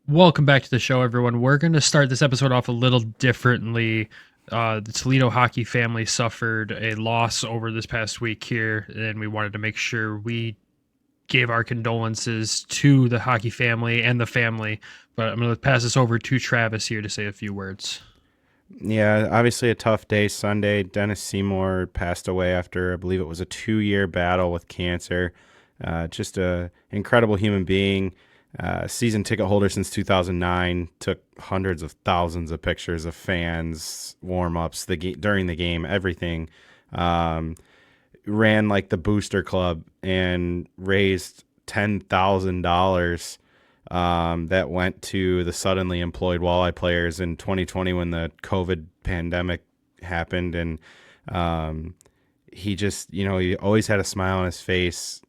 Welcome back to the show, everyone. We're going to start this episode off a little differently. The Toledo hockey family suffered a loss over this past week here, and we wanted to make sure we gave our condolences to the hockey family and the family. But I'm going to pass this over to Travis here to say a few words. Yeah, obviously a tough day Sunday. Dennis Seymour passed away after, I believe it was a 2-year battle with cancer. Just a incredible human being. Season ticket holder since 2009. Took hundreds of thousands of pictures of fans, warm-ups, during the game, everything. Ran like the booster club and raised $10,000 that went to the suddenly employed walleye players in 2020 when the COVID pandemic happened. And he just, he always had a smile on his face,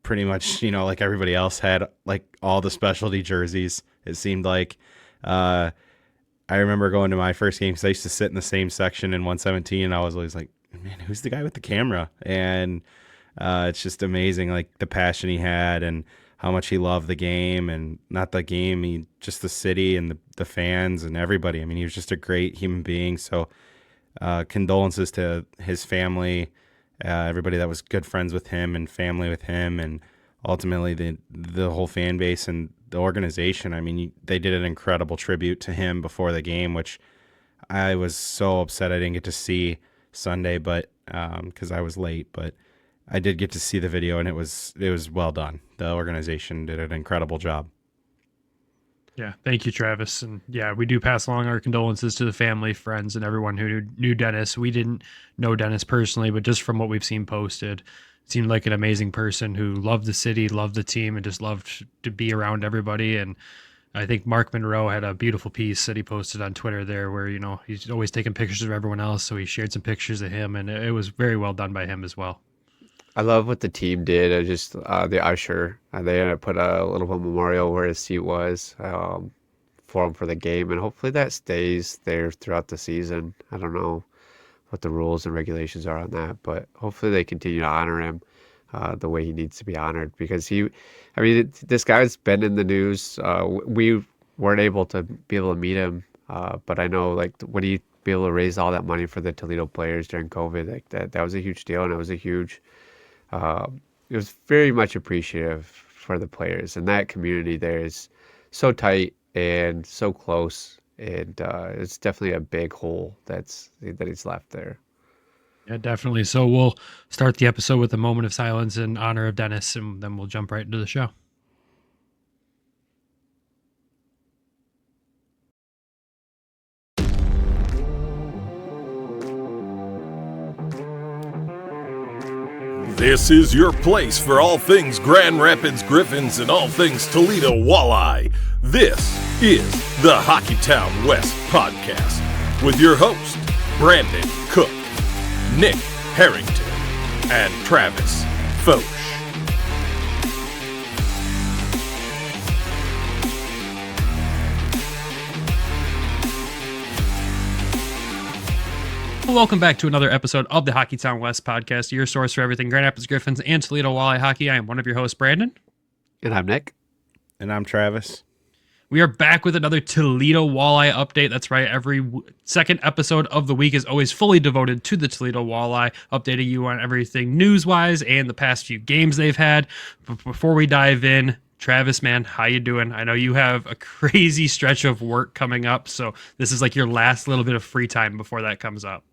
pretty much, like everybody else had, like all the specialty jerseys, it seemed like. I remember going to my first game because I used to sit in the same section in 117, and I was always like, man, who's the guy with the camera? And it's just amazing, like the passion he had and how much he loved the game, and not the game, just the city and the fans and everybody. I mean, he was just a great human being. So condolences to his family, everybody that was good friends with him and family with him, and ultimately the whole fan base and the organization. I mean, they did an incredible tribute to him before the game, which I was so upset I didn't get to see Sunday, but because I was late, but I did get to see the video, and it was well done. The organization did an incredible job. Yeah, thank you, Travis. And yeah, we do pass along our condolences to the family, friends, and everyone who knew Dennis. We didn't know Dennis personally, but just from what we've seen posted, seemed like an amazing person who loved the city, loved the team, and just loved to be around everybody. And I think Mark Monroe had a beautiful piece that he posted on Twitter there where, he's always taking pictures of everyone else. So he shared some pictures of him, and it was very well done by him as well. I love what the team did. Just the usher, they put a little memorial where his seat was for him for the game, and hopefully that stays there throughout the season. I don't know what the rules and regulations are on that, but hopefully they continue to honor him the way he needs to be honored, because this guy's been in the news. We weren't able to meet him, but I know, like, when he be able to raise all that money for the Toledo players during COVID, like that was a huge deal, and it was a huge. It was very much appreciative for the players, and that community there is so tight and so close, and it's definitely a big hole that he's left there. Yeah, definitely. So we'll start the episode with a moment of silence in honor of Dennis, and then we'll jump right into the show. This is your place for all things Grand Rapids Griffins and all things Toledo Walleye. This is the Hockeytown West podcast with your host, Brandon Cook, Nick Harrington, and Travis Foch. Welcome back to another episode of the Hockeytown West podcast, your source for everything Grand Rapids Griffins and Toledo Walleye hockey. I am one of your hosts, Brandon. And I'm Nick. And I'm Travis. We are back with another Toledo Walleye update. That's right. Every second episode of the week is always fully devoted to the Toledo Walleye, updating you on everything news-wise and the past few games they've had. But before we dive in, Travis, man, how you doing? I know you have a crazy stretch of work coming up, so this is like your last little bit of free time before that comes up.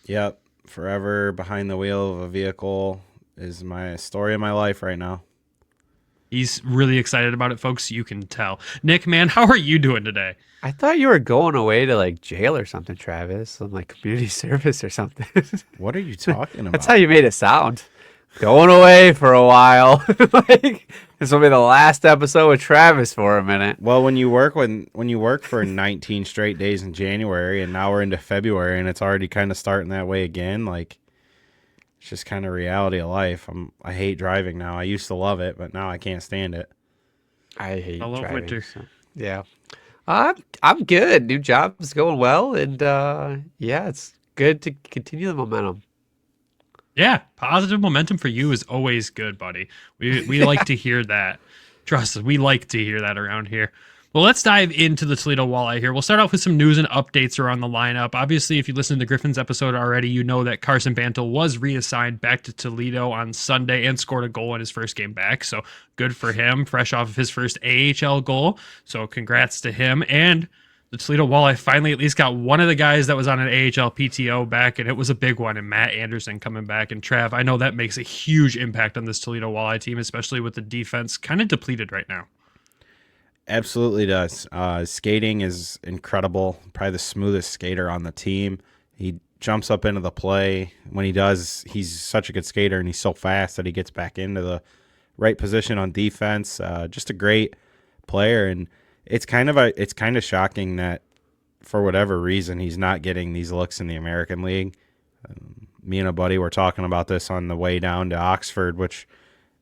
Yep. Forever behind the wheel of a vehicle is my story of my life right now. He's really excited about it, folks. You can tell. Nick, man, how are you doing today? I thought you were going away to like jail or something, Travis, some like community service or something. What are you talking about? That's how you made it sound. Going away for a while. Like, this will be the last episode with Travis for a minute. Well, when you work for 19 straight days in January, and now we're into February, and it's already kind of starting that way again, like, it's just kind of reality of life. I hate driving now. I used to love it, but now I can't stand it. I hate love driving. winter. So, yeah. I'm good. New job's going well, and yeah, it's good to continue the momentum. Yeah, positive momentum for you is always good, buddy. We like to hear that. Trust us, we like to hear that around here. Well, let's dive into the Toledo Walleye here. We'll start off with some news and updates around the lineup. Obviously, if you listened to the Griffins episode already, you know that Carson Bantle was reassigned back to Toledo on Sunday and scored a goal in his first game back. So good for him, fresh off of his first AHL goal. So congrats to him. And the Toledo Walleye finally at least got one of the guys that was on an AHL PTO back, and it was a big one, and Matt Anderson coming back. And Trav, I know that makes a huge impact on this Toledo Walleye team, especially with the defense kind of depleted right now. Absolutely does. Skating is incredible. Probably the smoothest skater on the team. He jumps up into the play. When he does, he's such a good skater, and he's so fast that he gets back into the right position on defense. Just a great player, and it's kind of shocking that for whatever reason he's not getting these looks in the American League. Me and a buddy were talking about this on the way down to Oxford, which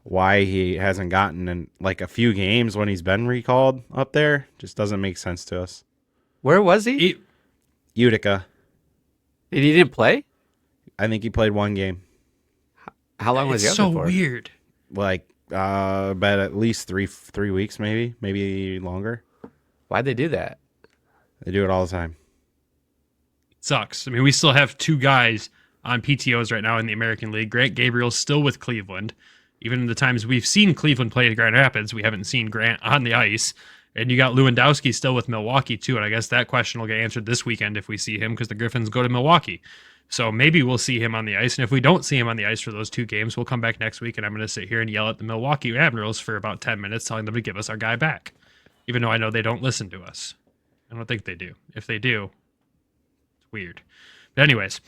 why he hasn't gotten in like a few games when he's been recalled up there just doesn't make sense to us. Where was he? Utica. And he didn't play? I think he played one game. How long was he It's out so for? weird. Like about at least three weeks, maybe longer. Why'd they do that? They do it all the time. Sucks. I mean, we still have two guys on PTOs right now in the American League. Grant Gabriel's still with Cleveland. Even in the times we've seen Cleveland play at Grand Rapids, we haven't seen Grant on the ice. And you got Lewandowski still with Milwaukee, too. And I guess that question will get answered this weekend if we see him, because the Griffins go to Milwaukee. So maybe we'll see him on the ice. And if we don't see him on the ice for those two games, we'll come back next week, and I'm going to sit here and yell at the Milwaukee Admirals for about 10 minutes, telling them to give us our guy back. Even though I know they don't listen to us. I don't think they do. If they do, it's weird. But anyways,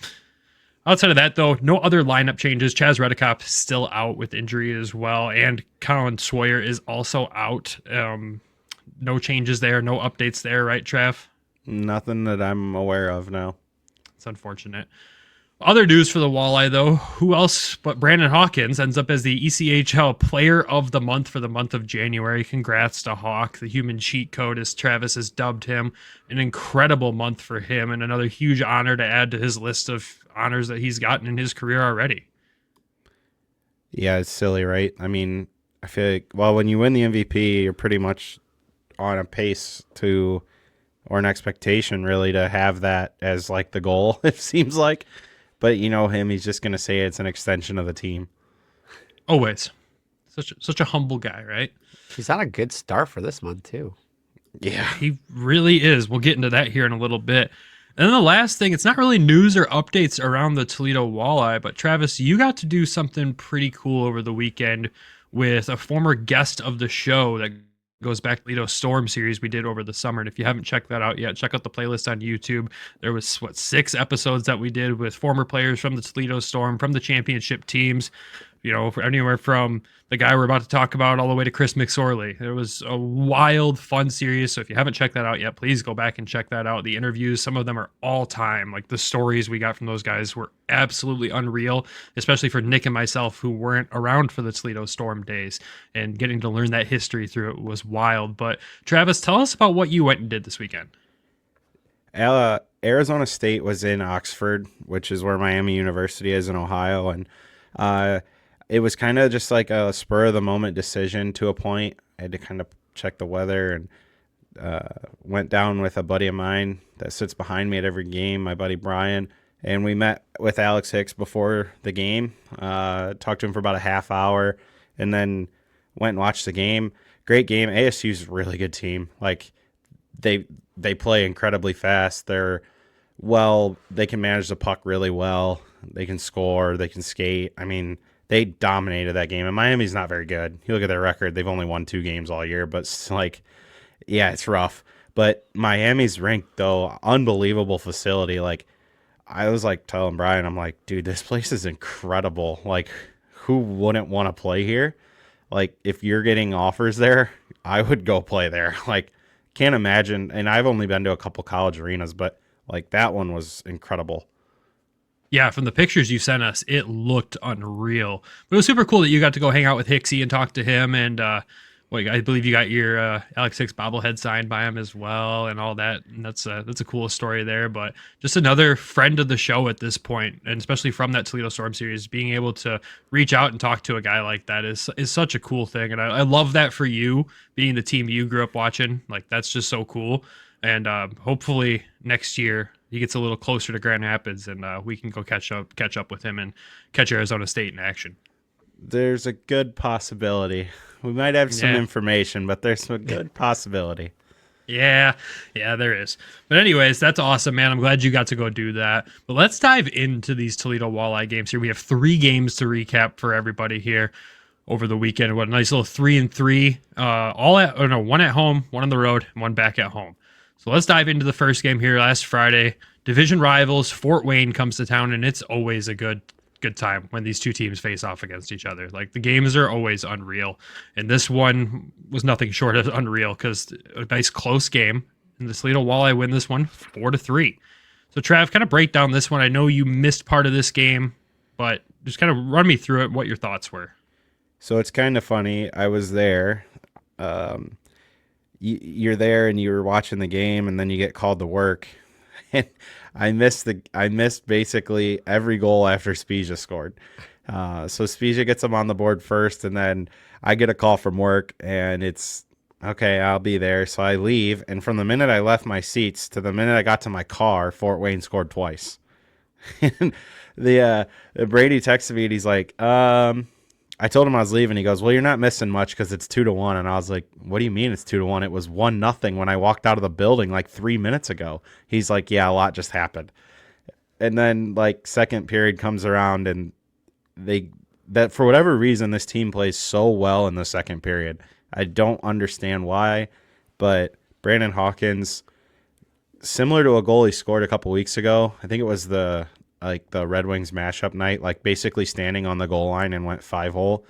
outside of that, though, no other lineup changes. Chaz Redekop still out with injury as well, and Colin Sawyer is also out. No changes there, no updates there, right, Trav? Nothing that I'm aware of now. It's unfortunate. Other news for the Walleye, though, who else but Brandon Hawkins ends up as the ECHL Player of the Month for the month of January. Congrats to Hawk, the human cheat code, as Travis has dubbed him. An incredible month for him, and another huge honor to add to his list of honors that he's gotten in his career already. Yeah, it's silly, right? I mean, I feel like, well, when you win the MVP, you're pretty much on a pace to, or an expectation really, to have that as like the goal, it seems like. But you know him, he's just going to say it's an extension of the team. Always. Such a humble guy, right? He's on a good start for this month, too. Yeah. He really is. We'll get into that here in a little bit. And then the last thing, it's not really news or updates around the Toledo Walleye, but Travis, you got to do something pretty cool over the weekend with a former guest of the show that goes back to the Toledo Storm series we did over the summer. And if you haven't checked that out yet, check out the playlist on YouTube. There was, 6 episodes that we did with former players from the Toledo Storm, from the championship teams, you know, anywhere from the guy we're about to talk about all the way to Chris McSorley. It was a wild, fun series. So if you haven't checked that out yet, please go back and check that out. The interviews, some of them are all time. Like the stories we got from those guys were absolutely unreal, especially for Nick and myself who weren't around for the Toledo Storm days, and getting to learn that history through it was wild. But Travis, tell us about what you went and did this weekend. Arizona State was in Oxford, which is where Miami University is in Ohio. And it was kind of just like a spur of the moment decision to a point. I had to kind of check the weather, and went down with a buddy of mine that sits behind me at every game, my buddy Brian. And we met with Alex Hicks before the game, talked to him for about a half hour, and then went and watched the game. Great game. ASU's a really good team. Like they play incredibly fast. They can manage the puck really well. They can score, they can skate. I mean, they dominated that game, and Miami's not very good. You look at their record, they've only won 2 games all year, but it's like, yeah, it's rough. But Miami's rink, though, unbelievable facility. Like, I was like telling Brian, I'm like, dude, this place is incredible. Like, who wouldn't want to play here? Like, if you're getting offers there, I would go play there. Like, can't imagine. And I've only been to a couple college arenas, but like that one was incredible. Yeah, from the pictures you sent us, it looked unreal. But it was super cool that you got to go hang out with Hicksy and talk to him. And Well, I believe you got your Alex Hicks bobblehead signed by him as well, and all that. And that's a cool story there. But just another friend of the show at this point, and especially from that Toledo Storm series, being able to reach out and talk to a guy like that is such a cool thing. And I love that for you, being the team you grew up watching. Like, that's just so cool. And hopefully next year he gets a little closer to Grand Rapids, and we can go catch up with him and catch Arizona State in action. There's a good possibility. We might have some information, but there's a good possibility. Yeah, there is. But anyways, that's awesome, man. I'm glad you got to go do that. But let's dive into these Toledo Walleye games here. We have 3 games to recap for everybody here over the weekend. What a nice little 3-3. One at home, one on the road, and one back at home. So let's dive into the first game here last Friday. Division rivals, Fort Wayne comes to town, and it's always a good time when these two teams face off against each other. Like, the games are always unreal, and this one was nothing short of unreal, because a nice close game, and the Toledo Walleye win this one 4-3. So Trav, kind of break down this one. I know you missed part of this game, but just kind of run me through it, what your thoughts were. So it's kind of funny. I was there. You're there and you were watching the game, and then you get called to work. And I missed basically every goal after Spezia scored. So Spezia gets them on the board first, and then I get a call from work, and it's, okay, I'll be there. So I leave, and from the minute I left my seats to the minute I got to my car, Fort Wayne scored twice. And Brady texted me, and he's like, I told him I was leaving. He goes, well, you're not missing much because it's 2-1. And I was like, what do you mean it's 2-1? It was 1-0 when I walked out of the building like 3 minutes ago. He's like, yeah, a lot just happened. And then like second period comes around, and that for whatever reason, this team plays so well in the second period. I don't understand why, but Brandon Hawkins, similar to a goal he scored a couple weeks ago, I think it was the Red Wings mashup night, like basically standing on the goal line and went 5-hole.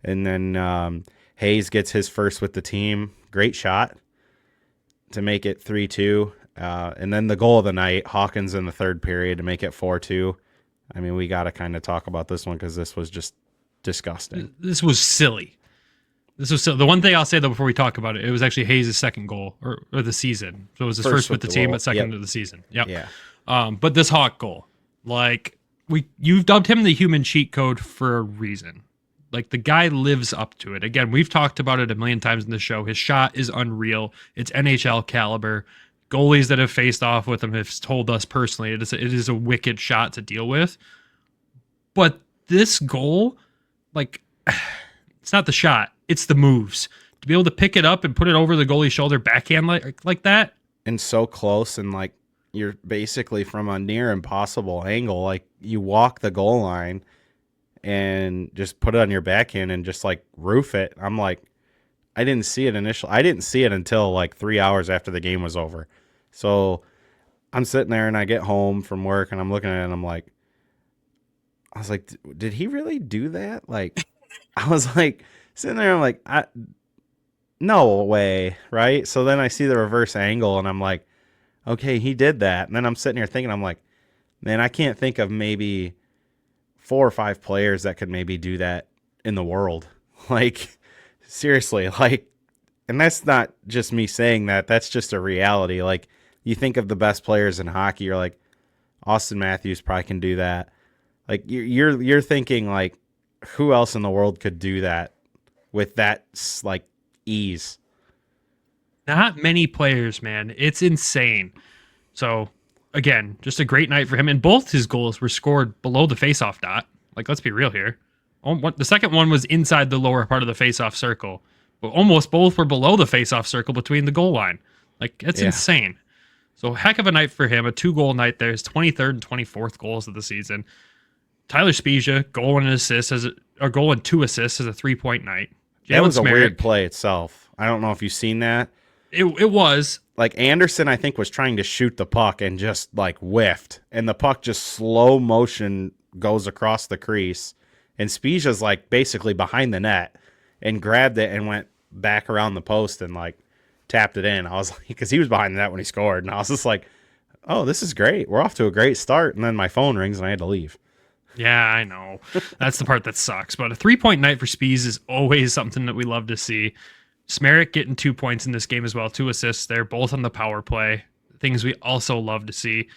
And then Hayes gets his first with the team. Great shot to make it 3-2. And then the goal of the night, Hawkins in the third period to make it 4-2. I mean, we got to kind of talk about this one because this was just disgusting. This was silly. The one thing I'll say, though, before we talk about it, it was actually Hayes' second goal or the season. So it was his first with the team, but second of the season. Yep. Yeah. But this Hawk goal, like, you've dubbed him the human cheat code for a reason. Like, the guy lives up to it. Again, we've talked about it a million times in the show. His shot is unreal. It's NHL caliber. Goalies that have faced off with him have told us personally it is a wicked shot to deal with. But this goal, like, it's not the shot. It's the moves. To be able to pick it up and put it over the goalie's shoulder backhand like that. And so close, and like, you're basically from a near impossible angle. Like, you walk the goal line and just put it on your backhand and just like roof it. I'm like, I didn't see it initially. I didn't see it until like 3 hours after the game was over. So I'm sitting there and I get home from work and I'm looking at it and I was like, did he really do that? Like, I was like sitting there. I'm like, no way. Right. So then I see the reverse angle and I'm like, okay, he did that. And then I'm sitting here thinking, I'm like, man, I can't think of maybe 4 or 5 players that could maybe do that in the world. Like, seriously, like, and that's not just me saying that. That's just a reality. Like, you think of the best players in hockey, you're like, Austin Matthews probably can do that. Like, you're thinking, like, who else in the world could do that with that, like, ease? Not many players, man. It's insane. So, again, just a great night for him. And both his goals were scored below the faceoff dot. Like, let's be real here. The second one was inside the lower part of the faceoff circle. But almost both were below the faceoff circle between the goal line. Like, it's insane. So, heck of a night for him. A 2-goal night there. His 23rd and 24th goals of the season. Tyler Spezia, goal and 2 assists as a 3-point night. That was a weird play itself. I don't know if you've seen that. It was. Like, Anderson, I think, was trying to shoot the puck and just, like, whiffed. And the puck just slow motion goes across the crease. And Spezia's, like, basically behind the net and grabbed it and went back around the post and, like, tapped it in. I was like, because he was behind the net when he scored. And I was just like, oh, this is great. We're off to a great start. And then my phone rings and I had to leave. Yeah, I know. That's the part that sucks. But a 3-point night for Spees is always something that we love to see. Smerrick getting 2 points in this game as well, 2 assists there, both on the power play. Things we also love to see.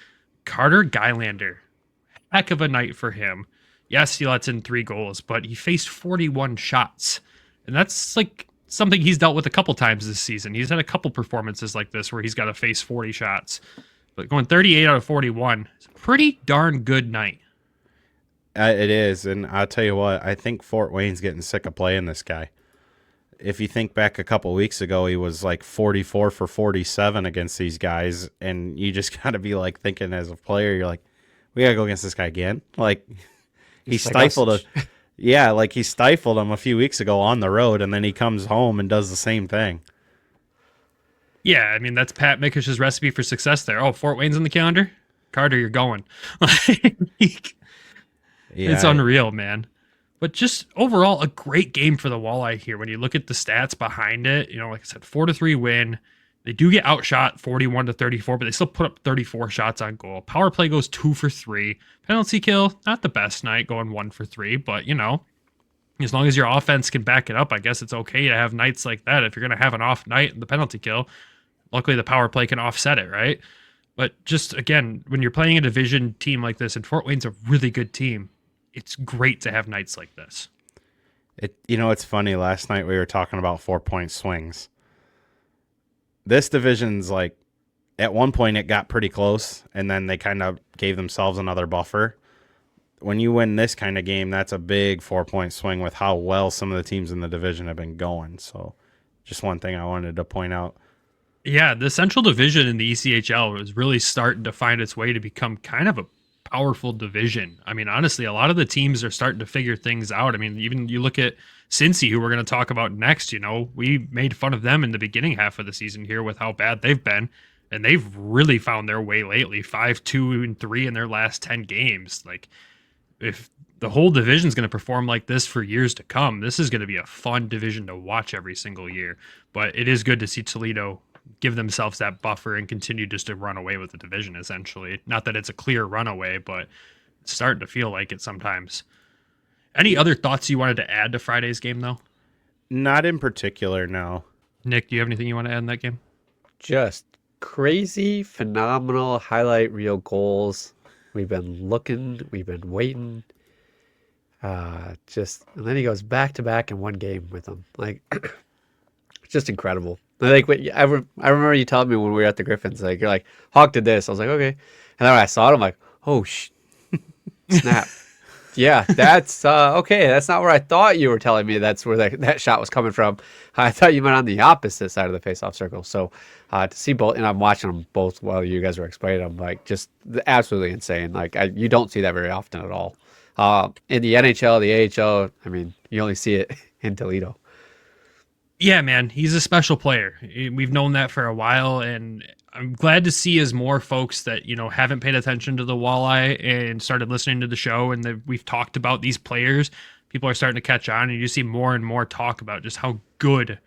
Carter Gylander, heck of a night for him. Yes, he lets in 3 goals, but he faced 41 shots. And that's like something he's dealt with a couple times this season. He's had a couple performances like this where he's got to face 40 shots. But going 38 out of 41 is a pretty darn good night. It is, and I'll tell you what, I think Fort Wayne's getting sick of playing this guy. If you think back a couple weeks ago, he was like 44 for 47 against these guys, and you just got to be like thinking as a player, you're like, we got to go against this guy again? Like, he stifled he stifled him a few weeks ago on the road, and then he comes home and does the same thing. Yeah, I mean, that's Pat Mikish's recipe for success there. Oh, Fort Wayne's on the calendar? Carter, you're going. It's unreal, man. But just overall, a great game for the Walleye here. When you look at the stats behind it, like I said, 4-3 win. They do get outshot 41-34, but they still put up 34 shots on goal. Power play goes 2 for 3. Penalty kill, not the best night, going 1 for 3, but as long as your offense can back it up, I guess it's okay to have nights like that. If you're going to have an off night in the penalty kill, luckily the power play can offset it, right? But just, again, when you're playing a division team like this, and Fort Wayne's a really good team, it's great to have nights like this. It's funny. Last night we were talking about 4-point swings. This division's like, at one point it got pretty close, and then they kind of gave themselves another buffer. When you win this kind of game, that's a big 4-point swing with how well some of the teams in the division have been going. So just one thing I wanted to point out. Yeah, the Central Division in the ECHL is really starting to find its way to become kind of a powerful division. I mean, honestly, a lot of the teams are starting to figure things out. I mean, even you look at Cincy, who we're going to talk about next, we made fun of them in the beginning half of the season here with how bad they've been, and they've really found their way lately, 5-2-3 in their last 10 games. Like, if the whole division is going to perform like this for years to come, this is going to be a fun division to watch every single year. But it is good to see Toledo give themselves that buffer and continue just to run away with the division, essentially. Not that it's a clear runaway, but it's starting to feel like it sometimes. Any other thoughts you wanted to add to Friday's game, though? Not in particular, no. Nick, do you have anything you want to add in that game? Just crazy, phenomenal highlight reel goals. We've been looking, we've been waiting. And then he goes back to back in one game with them. Like, it's just incredible. Like, I remember you telling me when we were at the Griffins, like, you're like, Hawk did this. I was like, okay. And then when I saw it, I'm like, oh, snap. Yeah, that's okay. That's not where I thought you were telling me that's where that shot was coming from. I thought you meant on the opposite side of the face-off circle. So to see both, and I'm watching them both while you guys were explaining them, like, just absolutely insane. Like, you don't see that very often at all. In the NHL, the AHL, I mean, you only see it in Toledo. Yeah, man, he's a special player. We've known that for a while, and I'm glad to see as more folks that, haven't paid attention to the Walleye and started listening to the show, and we've talked about these players. People are starting to catch on, and you see more and more talk about just how good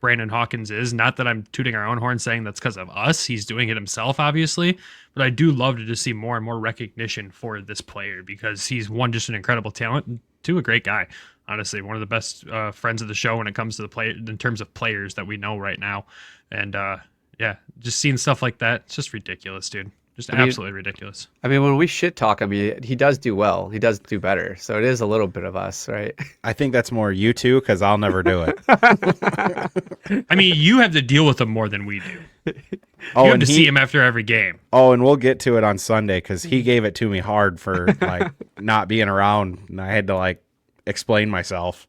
Brandon Hawkins is. Not that I'm tooting our own horn saying that's because of us. He's doing it himself, obviously, but I do love to just see more and more recognition for this player because he's, one, just an incredible talent, and two, a great guy. Honestly, one of the best friends of the show when it comes to the play in terms of players that we know right now. And yeah, just seeing stuff like that, it's just ridiculous, dude. Just absolutely ridiculous. I mean, when we shit talk, I mean, he does do well. He does do better. So it is a little bit of us, right? I think that's more you two because I'll never do it. I mean, you have to deal with him more than we do. You have to see him after every game. Oh, and we'll get to it on Sunday because he gave it to me hard for like not being around, and I had to like explain myself.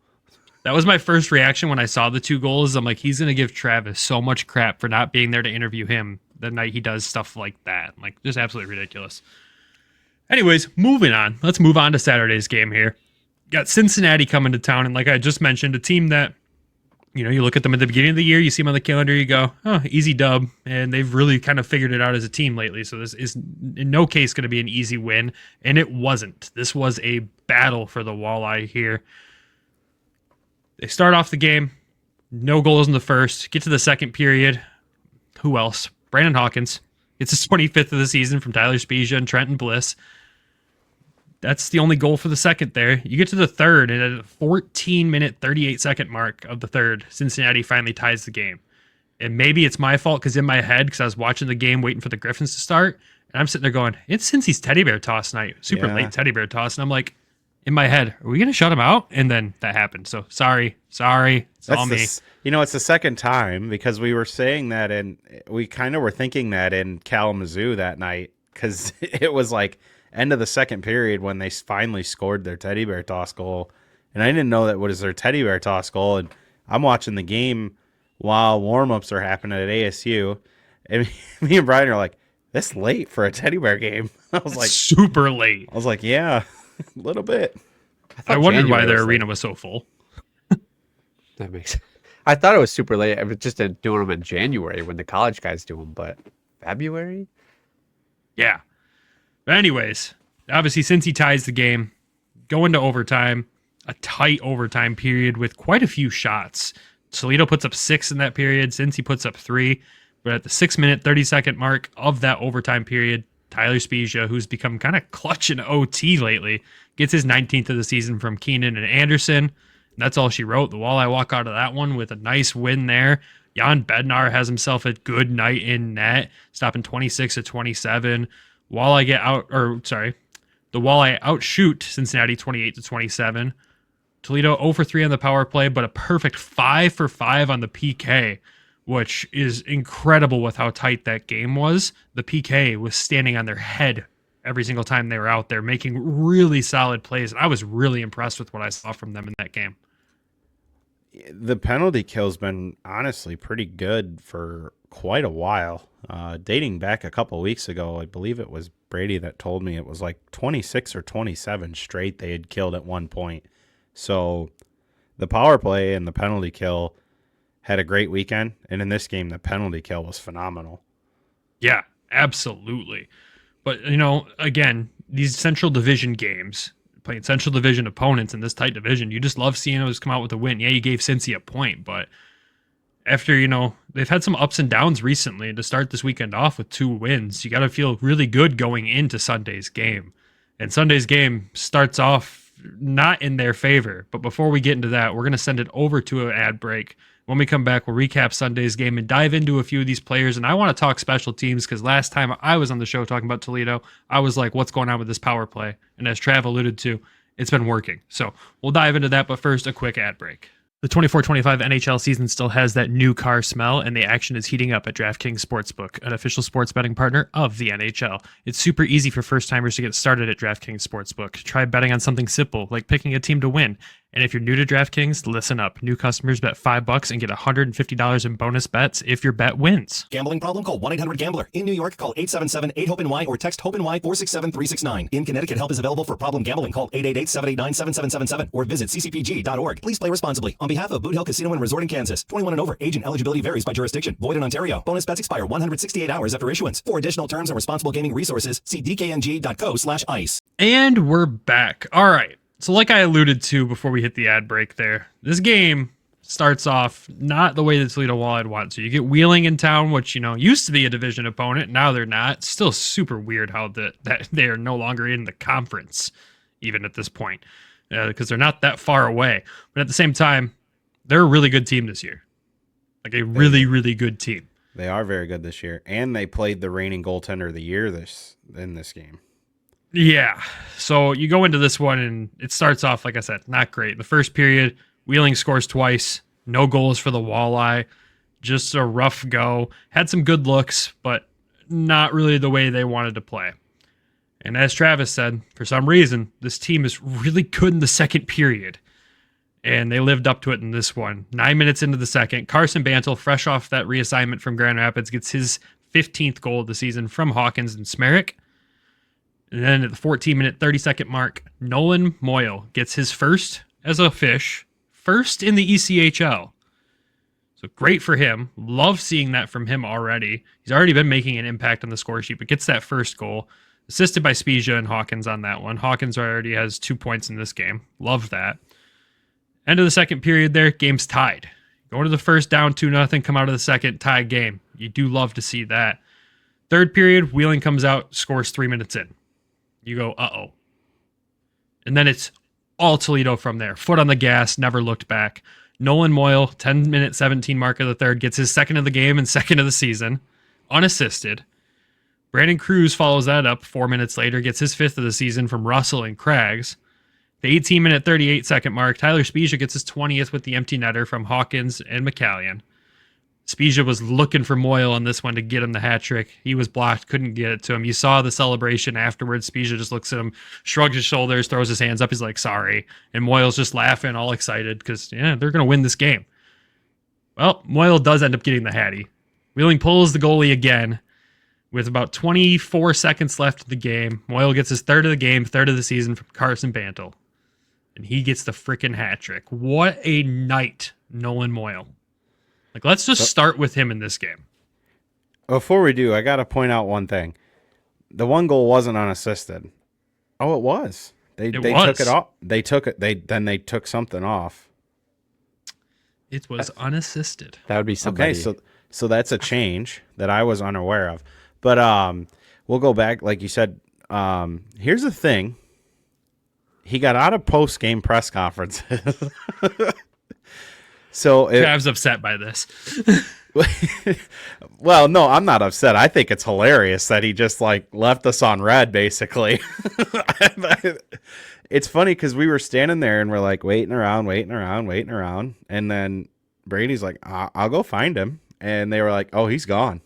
That was my first reaction when I saw the 2 goals. I'm like, he's going to give Travis so much crap for not being there to interview him the night he does stuff like that. Like, just absolutely ridiculous. Anyways, moving on. Let's move on to Saturday's game here. Got Cincinnati coming to town, and like I just mentioned, a team that, you look at them at the beginning of the year, you see them on the calendar, you go, oh, easy dub, and they've really kind of figured it out as a team lately, so this is in no case going to be an easy win, and it wasn't. This was a battle for the Walleye here. They start off the game, no goals in the first, get to the second period. Who else? Brandon Hawkins. It's his 25th of the season from Tyler Spezia and Trenton Bliss. That's the only goal for the second there. You get to the third, and at the 14-minute, 38-second mark of the third, Cincinnati finally ties the game. And maybe it's my fault because in my head, because I was watching the game waiting for the Griffins to start, and I'm sitting there going, it's Cincy's teddy bear toss night, super late teddy bear toss. And I'm like, in my head, are we going to shut him out? And then that happened. So sorry. It's all me. It's the second time because we were saying that, and we kind of were thinking that in Kalamazoo that night because it was like end of the second period when they finally scored their teddy bear toss goal. And I didn't know that was their teddy bear toss goal. And I'm watching the game while warm-ups are happening at ASU. And me and Brian are like, that's late for a teddy bear game. I was like, super late. I was like, yeah, a little bit. I wondered why their arena was so full. That makes sense. I thought it was super late. I was just doing them in January when the college guys do them, but February? Yeah. But anyways, obviously, since he ties the game, go into overtime, a tight overtime period with quite a few shots. Toledo puts up 6 in that period. Since he puts up 3. But at the 6-minute, 30-second mark of that overtime period, Tyler Spezia, who's become kind of clutch in OT lately, gets his 19th of the season from Keenan and Anderson. And that's all she wrote. The Walleye walk out of that one with a nice win there. Jan Bednar has himself a good night in net, stopping 26-27. The Walleye outshoot Cincinnati 28-27. Toledo 0 for 3 on the power play, but a perfect 5 for 5 on the PK, which is incredible with how tight that game was. The PK was standing on their head every single time they were out there, making really solid plays. And I was really impressed with what I saw from them in that game. The penalty kill's been honestly pretty good for quite a while. Dating back a couple weeks ago, I believe it was Brady that told me it was like 26 or 27 straight they had killed at one point. So the power play and the penalty kill had a great weekend. And in this game, the penalty kill was phenomenal. Yeah, absolutely. But, again, these Central Division games, playing Central Division opponents in this tight division, you just love seeing those come out with a win. Yeah, you gave Cincy a point, but after, they've had some ups and downs recently. To start this weekend off with 2 wins, you got to feel really good going into Sunday's game. And Sunday's game starts off not in their favor. But before we get into that, we're going to send it over to an ad break. When we come back, we'll recap Sunday's game and dive into a few of these players. And I want to talk special teams because last time I was on the show talking about Toledo, I was like, what's going on with this power play? And as Trav alluded to, it's been working. So we'll dive into that. But first, a quick ad break. The 24-25 NHL season still has that new car smell, and the action is heating up at DraftKings Sportsbook, an official sports betting partner of the NHL. It's super easy for first-timers to get started at DraftKings Sportsbook. Try betting on something simple, like picking a team to win. And if you're new to DraftKings, listen up. New customers bet $5 and get $150 in bonus bets if your bet wins. Gambling problem? Call 1-800-GAMBLER. In New York, call 877-8-HOPE-NY or text HOPE-NY 467-369. In Connecticut, help is available for problem gambling. Call 888-789-7777 or visit ccpg.org. Please play responsibly. On behalf of Boot Hill Casino and Resort in Kansas, 21 and over. Age and eligibility varies by jurisdiction. Void in Ontario. Bonus bets expire 168 hours after issuance. For additional terms and responsible gaming resources, see dkng.co/ice. And we're back. All right. So like I alluded to before we hit the ad break there, this game starts off not the way the Toledo Walleye want. So you get Wheeling in town, which, used to be a division opponent. Now they're not. Still super weird how that they are no longer in the conference, even at this point, because they're not that far away. But at the same time, they're a really good team this year. Like a really, really good team. They are very good this year. And they played the reigning goaltender of the year in this game. Yeah. So you go into this one and it starts off, like I said, not great. The first period, Wheeling scores twice. No goals for the Walleye. Just a rough go. Had some good looks, but not really the way they wanted to play. And as Travis said, for some reason, this team is really good in the second period. And they lived up to it in this one. 9 minutes into the second, Carson Bantle, fresh off that reassignment from Grand Rapids, gets his 15th goal of the season from Hawkins and Smerrick. And then at the 14-minute, 30-second mark, Nolan Moyle gets his first as a fish, first in the ECHL. So great for him. Love seeing that from him already. He's already been making an impact on the score sheet, but gets that first goal. Assisted by Spezia and Hawkins on that one. Hawkins already has 2 points in this game. Love that. End of the second period there, game's tied. Go to the first, down 2-0, come out of the second, tied game. You do love to see that. Third period, Wheeling comes out, scores 3 minutes in. You go, uh-oh. And then it's all Toledo from there. Foot on the gas, never looked back. Nolan Moyle, 10-minute 17 mark of the third, gets his second of the game and second of the season, unassisted. Brandon Cruz follows that up 4 minutes later, gets his fifth of the season from Russell and Craggs. The 18-minute 38-second mark, Tyler Spezia gets his 20th with the empty netter from Hawkins and McCallion. Spezia was looking for Moyle on this one to get him the hat trick. He was blocked, couldn't get it to him. You saw the celebration afterwards. Spezia just looks at him, shrugs his shoulders, throws his hands up. He's like, sorry. And Moyle's just laughing, all excited because, yeah, they're going to win this game. Well, Moyle does end up getting the hattie. Wheeling pulls the goalie again with about 24 seconds left of the game. Moyle gets his third of the game, third of the season from Carson Bantle. And he gets the freaking hat trick. What a night, Nolan Moyle. Like, let's just start with him in this game. Before we do, I got to point out one thing. The one goal wasn't unassisted. Oh, it was. They took it off. They took it. They took something off. It was unassisted. That would be somebody. Okay, so that's a change that I was unaware of. But we'll go back, like you said. Here's the thing. He got out of post-game press conferences. So Trav's upset by this. Well, no, I'm not upset. I think it's hilarious that he just like left us on red, basically. It's funny because we were standing there and we're like waiting around. And then Brady's like, I'll go find him. And they were like, oh, he's gone.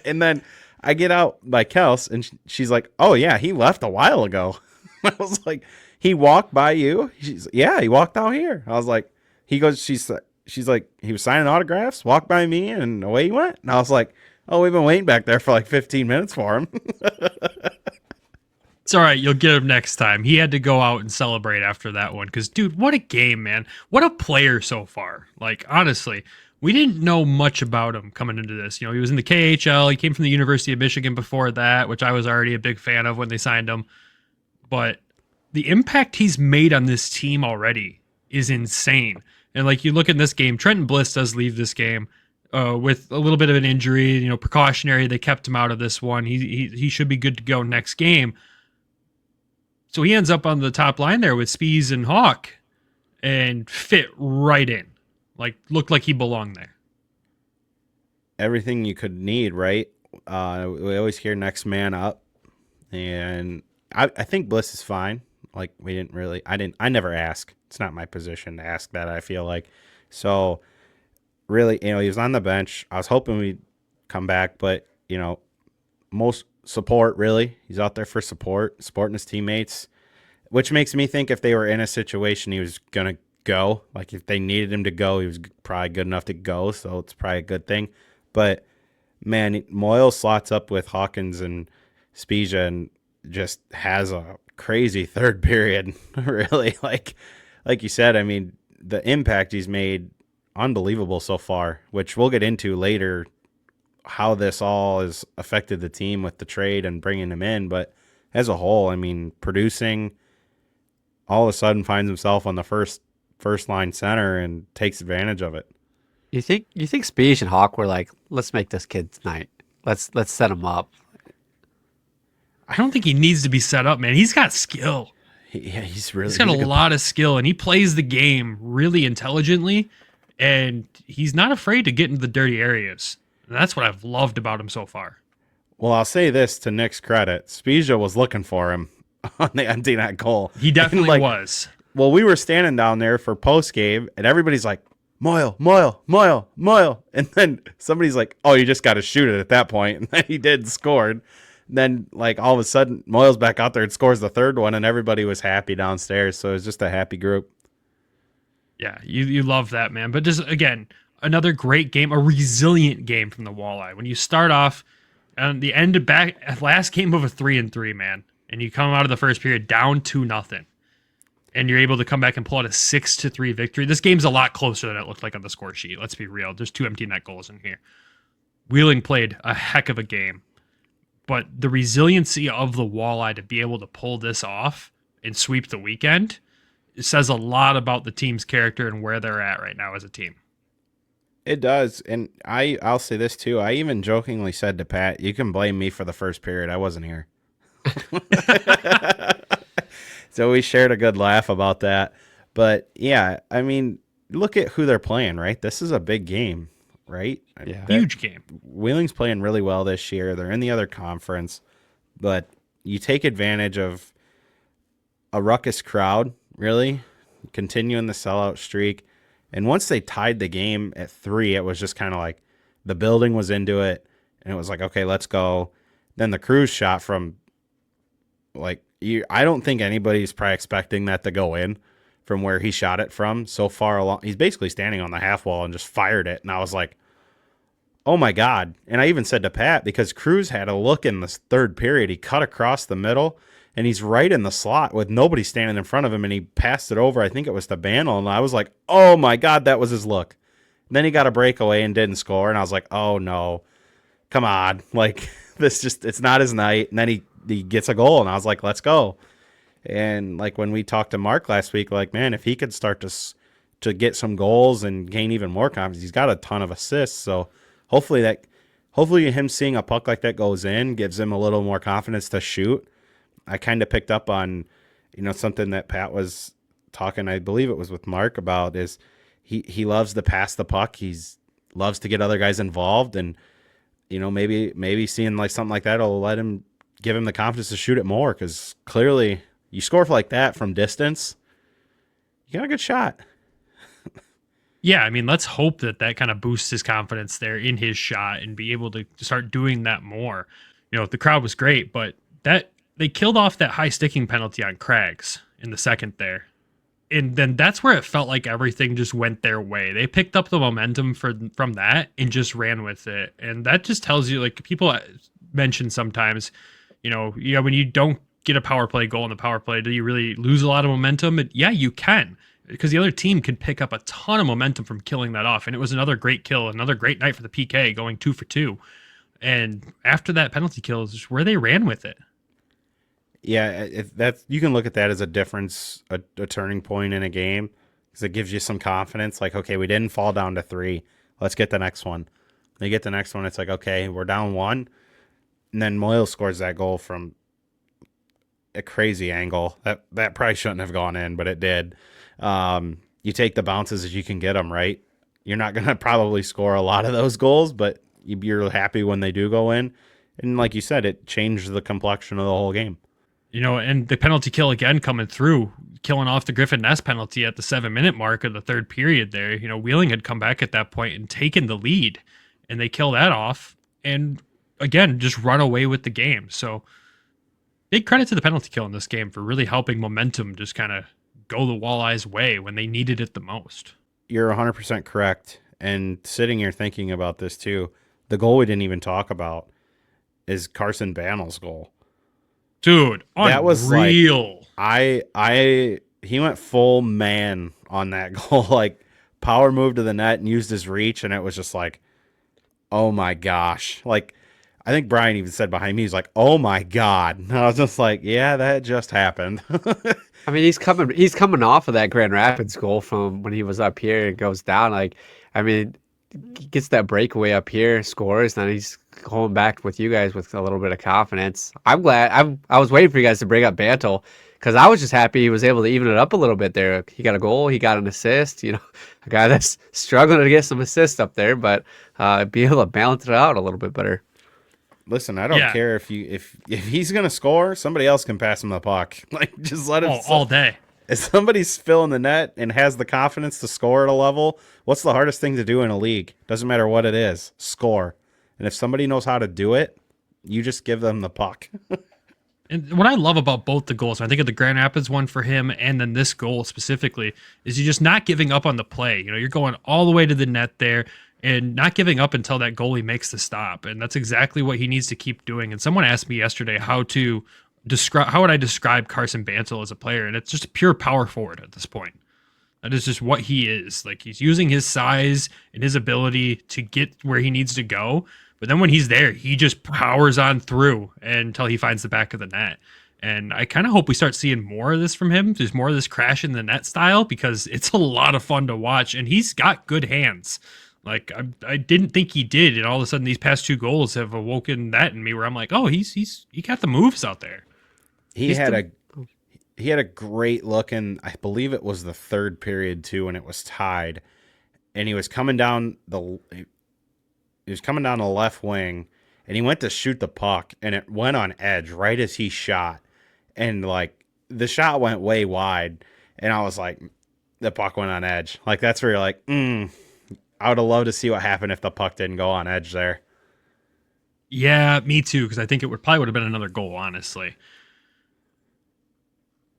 And then I get out by Kels and she's like, oh, yeah, he left a while ago. I was like, he walked by you? Yeah, he walked out here. I was like, she's like, he was signing autographs, walked by me, and away he went. And I was like, oh, we've been waiting back there for like 15 minutes for him. It's all right. You'll get him next time. He had to go out and celebrate after that one. Because, dude, what a game, man. What a player so far. Like, honestly, we didn't know much about him coming into this. You know, he was in the KHL. He came from the University of Michigan before that, which I was already a big fan of when they signed him. But the impact he's made on this team already is insane. And like you look at this game, Trenton Bliss does leave this game with a little bit of an injury, you know, precautionary. They kept him out of this one. He should be good to go next game. So he ends up on the top line there with Spees and Hawk and fit right in. Like, looked like he belonged there. Everything you could need, right? We always hear next man up. And I think Bliss is fine. Like, I never ask. It's not my position to ask that, I feel like. So, really, you know, he was on the bench. I was hoping we'd come back, but, you know, most support, really. He's out there for supporting his teammates, which makes me think if they were in a situation he was going to go. Like, if they needed him to go, he was probably good enough to go, so it's probably a good thing. But, man, Moyle slots up with Hawkins and Spezia and just has a crazy third period, really. Like you said, I mean, the impact he's made, unbelievable so far, which we'll get into later, how this all has affected the team with the trade and bringing him in. But as a whole, I mean, producing, all of a sudden finds himself on the first line center and takes advantage of it. You think Speech and Hawk were like, let's make this kid tonight. Let's set him up. I don't think he needs to be set up, man. He's got skill. He's got a lot of skill, and he plays the game really intelligently, and he's not afraid to get into the dirty areas. And that's what I've loved about him so far. Well, I'll say this to Nick's credit. Spezia was looking for him on the empty net goal. He definitely was. Well, we were standing down there for post-game, and everybody's like, Moyle. And then somebody's like, oh, you just got to shoot it at that point. And then he did and scored. And then, like, all of a sudden, Moyle's back out there and scores the third one, and everybody was happy downstairs. So it was just a happy group. Yeah, you love that, man. But just, again, another great game, a resilient game from the Walleye. When you start off on the end of last game of a 3-3, man, and you come out of the first period down 2-0, and you're able to come back and pull out a 6-3 victory. This game's a lot closer than it looked like on the score sheet. Let's be real. There's 2 empty net goals in here. Wheeling played a heck of a game. But the resiliency of the Walleye to be able to pull this off and sweep the weekend, it says a lot about the team's character and where they're at right now as a team. It does. And I'll say this too. I even jokingly said to Pat, you can blame me for the first period. I wasn't here. So we shared a good laugh about that. But yeah, I mean, look at who they're playing, right? This is a big game, right? Yeah. Huge game. Wheeling's playing really well this year. They're in the other conference, but you take advantage of a ruckus crowd, really, continuing the sellout streak. And once they tied the game at 3, it was just kind of like the building was into it, and it was like, okay, let's go. Then the Cruz shot from, like, I don't think anybody's probably expecting that to go in from where he shot it from so far along. He's basically standing on the half wall and just fired it. And I was like, oh my God. And I even said to Pat, because Cruz had a look in this third period, he cut across the middle and he's right in the slot with nobody standing in front of him. And he passed it over. I think it was to Banel. And I was like, oh my God, that was his look. And then he got a breakaway and didn't score. And I was like, oh no, come on. Like, it's not his night. And then he gets a goal. And I was like, let's go. And like when we talked to Mark last week, like, man, if he could start to get some goals and gain even more confidence, he's got a ton of assists. So hopefully him seeing a puck like that goes in gives him a little more confidence to shoot. I kind of picked up on, something that Pat was talking, I believe it was with Mark, about is he loves to pass the puck. He's loves to get other guys involved, and maybe seeing like something like that will give him the confidence to shoot it more, because clearly you score like that from distance, you got a good shot. Yeah, I mean, let's hope that kind of boosts his confidence there in his shot and be able to start doing that more. The crowd was great, but they killed off that high sticking penalty on Craigs in the second there. And then that's where it felt like everything just went their way. They picked up the momentum from that and just ran with it. And that just tells you, like people mention sometimes, when you don't get a power play goal in the power play, do you really lose a lot of momentum? Yeah, you can, because the other team could pick up a ton of momentum from killing that off. And it was another great kill, another great night for the PK, going 2 for 2. And after that penalty kill is just where they ran with it. Yeah, you can look at that as a difference, a turning point in a game, because it gives you some confidence. Like, okay, we didn't fall down to 3. Let's get the next one. They get the next one. It's like, okay, we're down 1. And then Moyle scores that goal from a crazy angle. That probably shouldn't have gone in, but it did. You take the bounces as you can get them, right? You're not going to probably score a lot of those goals, but you're happy when they do go in. And like you said, it changed the complexion of the whole game. And the penalty kill again coming through, killing off the Griffin Nest penalty at the 7-minute mark of the third period there. Wheeling had come back at that point and taken the lead, and they kill that off and, again, just run away with the game. So big credit to the penalty kill in this game for really helping momentum just kind of go the Walleye's way when they needed it the most. You're 100% correct. And sitting here thinking about this too, the goal we didn't even talk about is Carson Banel's goal. Dude, unreal. That was like, he went full man on that goal, like power move to the net and used his reach, and it was just like, oh my gosh. Like, I think Brian even said behind me, he's like, oh my God. And I was just like, yeah, that just happened. I mean, he's coming off of that Grand Rapids goal from when he was up here and goes down. Like, I mean, he gets that breakaway up here, scores, then he's going back with you guys with a little bit of confidence. I'm glad. I was waiting for you guys to bring up Bantle, because I was just happy he was able to even it up a little bit there. He got a goal, he got an assist. A guy that's struggling to get some assists up there, but be able to balance it out a little bit better. Listen, I don't care if he's gonna score, somebody else can pass him the puck. Like, just let him all day. If somebody's filling the net and has the confidence to score at a level, what's the hardest thing to do in a league? Doesn't matter what it is, score. And if somebody knows how to do it, you just give them the puck. And what I love about both the goals, I think of the Grand Rapids one for him and then this goal specifically, is you're just not giving up on the play. You're going all the way to the net there and not giving up until that goalie makes the stop. And that's exactly what he needs to keep doing. And someone asked me yesterday how would I describe Carson Bantle as a player? And it's just a pure power forward at this point. That is just what he is. Like, he's using his size and his ability to get where he needs to go. But then when he's there, he just powers on through until he finds the back of the net. And I kind of hope we start seeing more of this from him. There's more of this crash in the net style, because it's a lot of fun to watch. And he's got good hands. Like, I didn't think he did. And all of a sudden, these past 2 goals have awoken that in me where I'm like, oh, he got the moves out there. He had he had a great look, and I believe it was the third period too, and it was tied. And he was coming down the left wing, and he went to shoot the puck, and it went on edge right as he shot, and like the shot went way wide, and I was like, the puck went on edge. Like that's where you're like, I would have loved to see what happened if the puck didn't go on edge there. Yeah, me too, because I think it would have been another goal, honestly.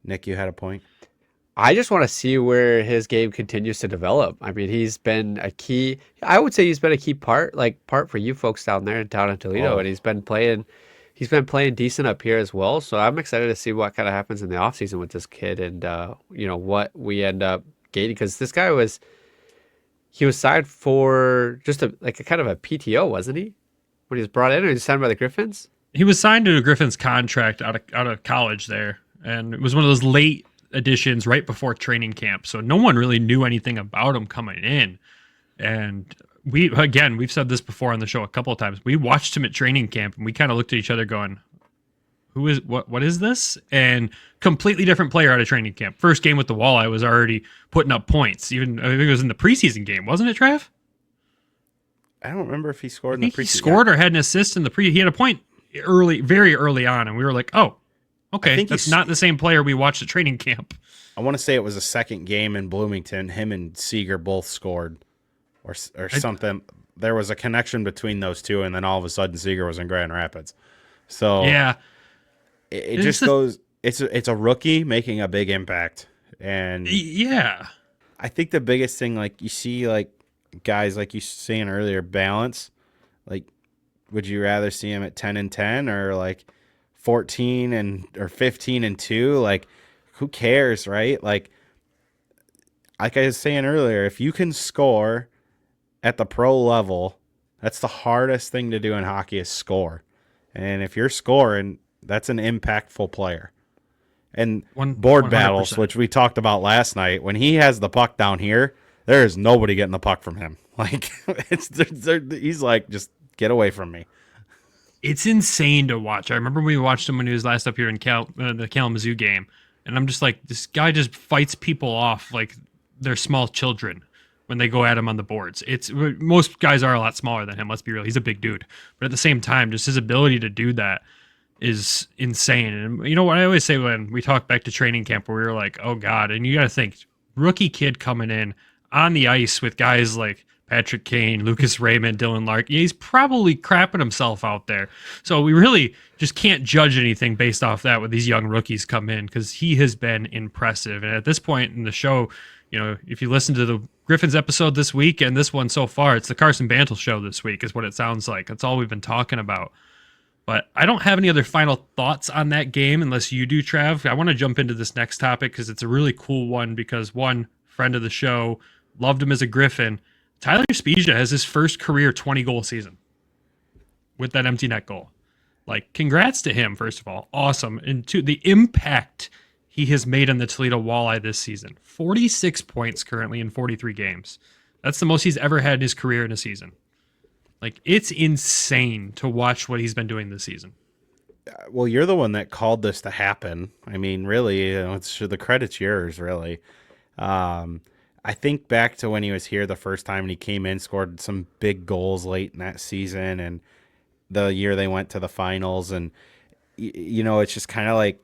Nick, you had a point. I just want to see where his game continues to develop. I mean, he's been a key. I would say he's been a key part for you folks down in Toledo, and he's been playing decent up here as well. So I'm excited to see what kind of happens in the offseason with this kid, and what we end up gaining, because this guy was signed for just a kind of a PTO, wasn't he? When he was brought in, or he was signed by the Griffins? He was signed to a Griffins contract out of college there, and it was one of those late additions right before training camp, so no one really knew anything about him coming in. And we've said this before on the show a couple of times. We watched him at training camp, and we kind of looked at each other going, what is this? And completely different player out of training camp. First game with the Walleye was already putting up points. Even I think it was in the preseason game, wasn't it, Trav? I don't remember if he scored in I the think preseason. he scored or had an assist in the He had a point very early on, and we were like, oh, okay, that's not the same player we watched at training camp. I want to say it was a second game in Bloomington. Him and Seeger both scored, or something. There was a connection between those two, and then all of a sudden Seeger was in Grand Rapids. So yeah, it just goes. It's a rookie making a big impact, and yeah, I think the biggest thing, like you see, like guys like you saying earlier, balance. Like, would you rather see him at 10-10 or like 14 or 15-2? Like, who cares, right? Like I was saying earlier, if you can score at the pro level, that's the hardest thing to do in hockey is score. And if you're scoring, that's an impactful player. And board 100%. battles, which we talked about last night, when he has the puck down here, there is nobody getting the puck from him. Like he's like, just get away from me. It's insane to watch. I remember we watched him when he was last up here in the Kalamazoo game, and I'm just like, this guy just fights people off like they're small children when they go at him on the boards. Most guys are a lot smaller than him. Let's be real. He's a big dude, but at the same time, just his ability to do that is insane. And you know what I always say when we talk back to training camp, where we were like, oh God, and you got to think, rookie kid coming in on the ice with guys like Patrick Kane, Lucas Raymond, Dylan Larkin. He's probably crapping himself out there. So we really just can't judge anything based off that with these young rookies come in, because he has been impressive. And at this point in the show, if you listen to the Griffins episode this week and this one so far, it's the Carson Bantle show this week is what it sounds like. That's all we've been talking about. But I don't have any other final thoughts on that game unless you do, Trav. I want to jump into this next topic because it's a really cool one, because one, friend of the show, loved him as a Griffin. Tyler Spezia has his first career 20-goal season with that empty net goal. Like, congrats to him, first of all. Awesome. And to the impact he has made on the Toledo Walleye this season. 46 points currently in 43 games. That's the most he's ever had in his career in a season. Like, it's insane to watch what he's been doing this season. Well, you're the one that called this to happen. I mean, really, the credit's yours, really. I think back to when he was here the first time and he came in, scored some big goals late in that season, and the year they went to the finals. And, it's just kind of like